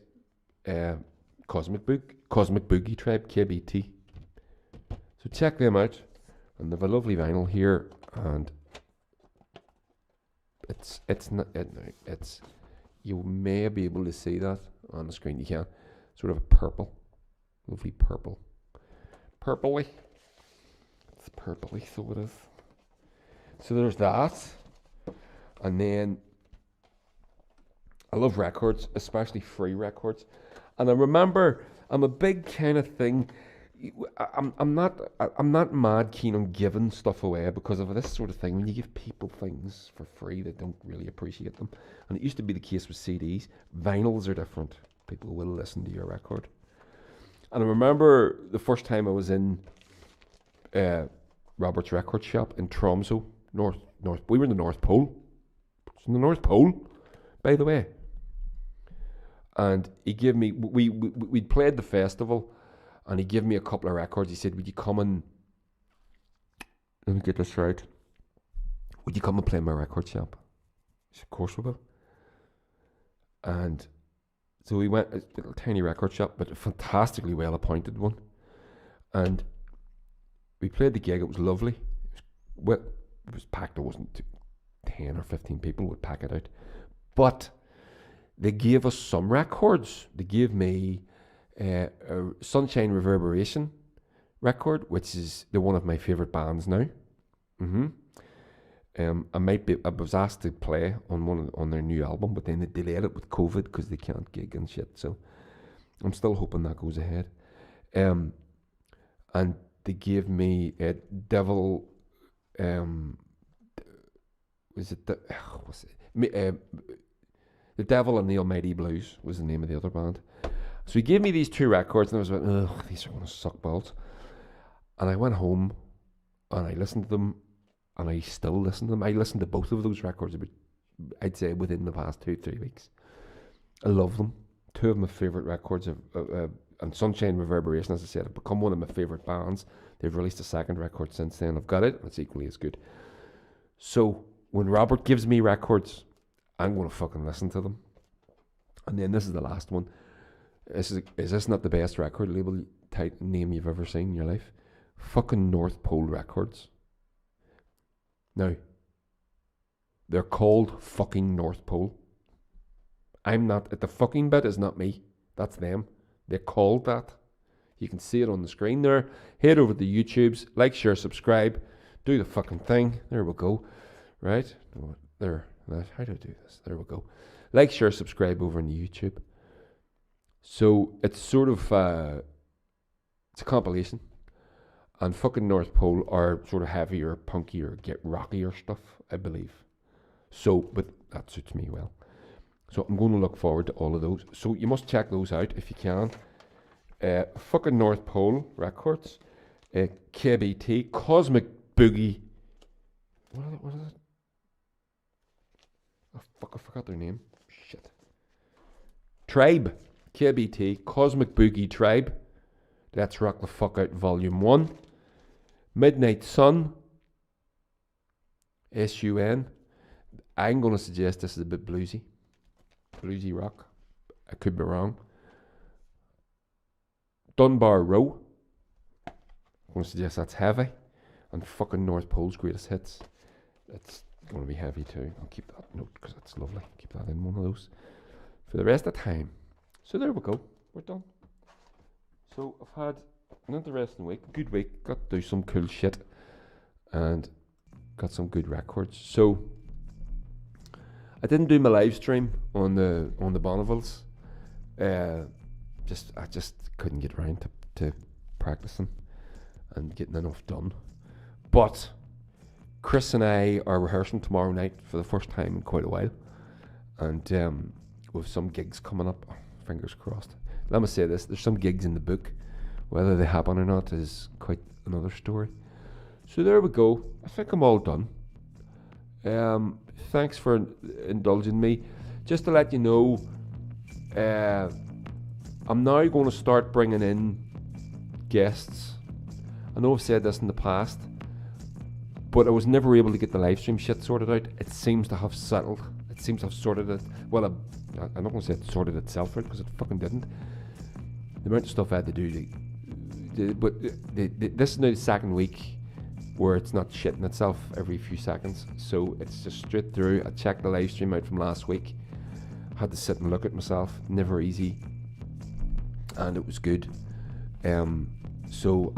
Cosmic Boogie Tribe, KBT. So check them out. And they have a lovely vinyl here, and it's you may be able to see that on the screen. You can. Sort of a purple, lovely purple, purpley. It's purpley, so it is. So there's that, and then I love records, especially free records. And I remember, I'm a big kind of thing. I'm not mad keen on giving stuff away because of this sort of thing. When you give people things for free, they don't really appreciate them. And it used to be the case with CDs. Vinyls are different. People will listen to your record. And I remember the first time I was in Robert's record shop in Tromsø, North. We were in the North Pole. It's in the North Pole, by the way. And he gave me, we'd played the festival, and he gave me a couple of records. He said, would you come and, let me get this right, would you come and play in my record shop? I said, of course we will. And so we went, a little tiny record shop, but a fantastically well appointed one. And we played the gig. It was lovely. It was packed. There wasn't 10 or 15 people would pack it out. But they gave us some records. They gave me a Sunshine Reverberation record, which is one of my favourite bands now. I was asked to play on their new album, but then they delayed it with COVID because they can't gig and shit. So I'm still hoping that goes ahead. And they gave me a Devil. Was it the Devil and the Almighty Blues was the name of the other band. So he gave me these 2 records, and I was like, ugh, these are going to suck balls. And I went home and I listened to them. And I still listen to them. I listened to both of those records, I'd say, within the past 2-3 weeks. I love them. 2 of my favourite records, and Sunshine Reverberation, as I said, have become one of my favourite bands. They've released a 2nd record since then. I've got it, and it's equally as good. So, when Robert gives me records, I'm going to fucking listen to them. And then this is the last one. Is this not the best record label type name you've ever seen in your life? Fucking North Pole Records. Now, they're called fucking North Pole. I'm not, the fucking bit is not me. That's them. They're called that. You can see it on the screen there. Head over to the YouTubes, like, share, subscribe, do the fucking thing. There we go. Right? There. How do I do this? There we go. Like, share, subscribe over on the YouTube. So, it's sort of, it's a compilation. And fucking North Pole are sort of heavier, punkier, get rockier stuff, I believe. So, but that suits me well. So I'm going to look forward to all of those. So you must check those out if you can. Fucking North Pole Records. KBT, Cosmic Boogie. What is it? Oh fuck, I forgot their name. Shit. Tribe. KBT, Cosmic Boogie Tribe. Let's Rock the Fuck Out Volume 1. Midnight Sun. SUN. I'm going to suggest this is a bit bluesy. Bluesy rock. I could be wrong. Dunbar Row. I'm going to suggest that's heavy. And fucking North Pole's greatest hits. It's going to be heavy too. I'll keep that note because it's lovely. Keep that in one of those for the rest of the time. So there we go. We're done. So I've had an interesting week, a good week. Got to do some cool shit and got some good records. So I didn't do my live stream on the Bonnevilles. I just couldn't get around to practicing and getting enough done. But Chris and I are rehearsing tomorrow night for the first time in quite a while, and with some gigs coming up. Fingers crossed. Let me say this: there's some gigs in the book. Whether they happen or not is quite another story. So there we go. I think I'm all done. Thanks for indulging me. Just to let you know, I'm now going to start bringing in guests. I know I've said this in the past, but I was never able to get the live stream shit sorted out. It seems to have settled. It seems to have sorted it. Well, I'm not going to say it sorted itself out because it fucking didn't. The amount of stuff I had to do, but this is now the second week where it's not shitting itself every few seconds. So it's just straight through. I checked the live stream out from last week. Had to sit and look at myself. Never easy. And it was good. So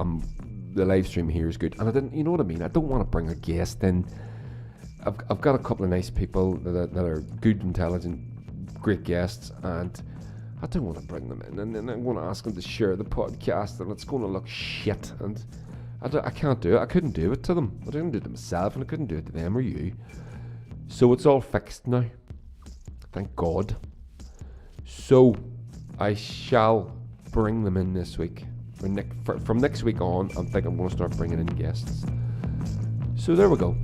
the live stream here is good. And I didn't, you know what I mean? I don't want to bring a guest in. I've got a couple of nice people that are good, intelligent, great guests, and I don't want to bring them in. And then I'm going to ask them to share the podcast, and it's going to look shit. And I can't do it. I couldn't do it to them. I didn't do it to myself, and I couldn't do it to them or you. So it's all fixed now. Thank God. So I shall bring them in this week. From next week on, I think I'm going to start bringing in guests. So there we go.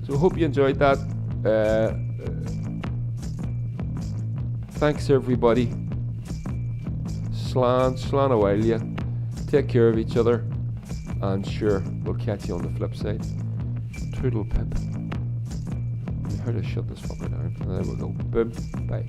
So I hope you enjoyed that. Thanks everybody. Slán a while, yeah. Take care of each other. And sure, we'll catch you on the flip side. Toodle pip. How to shut this fucker down. There we go. Boom. Bye.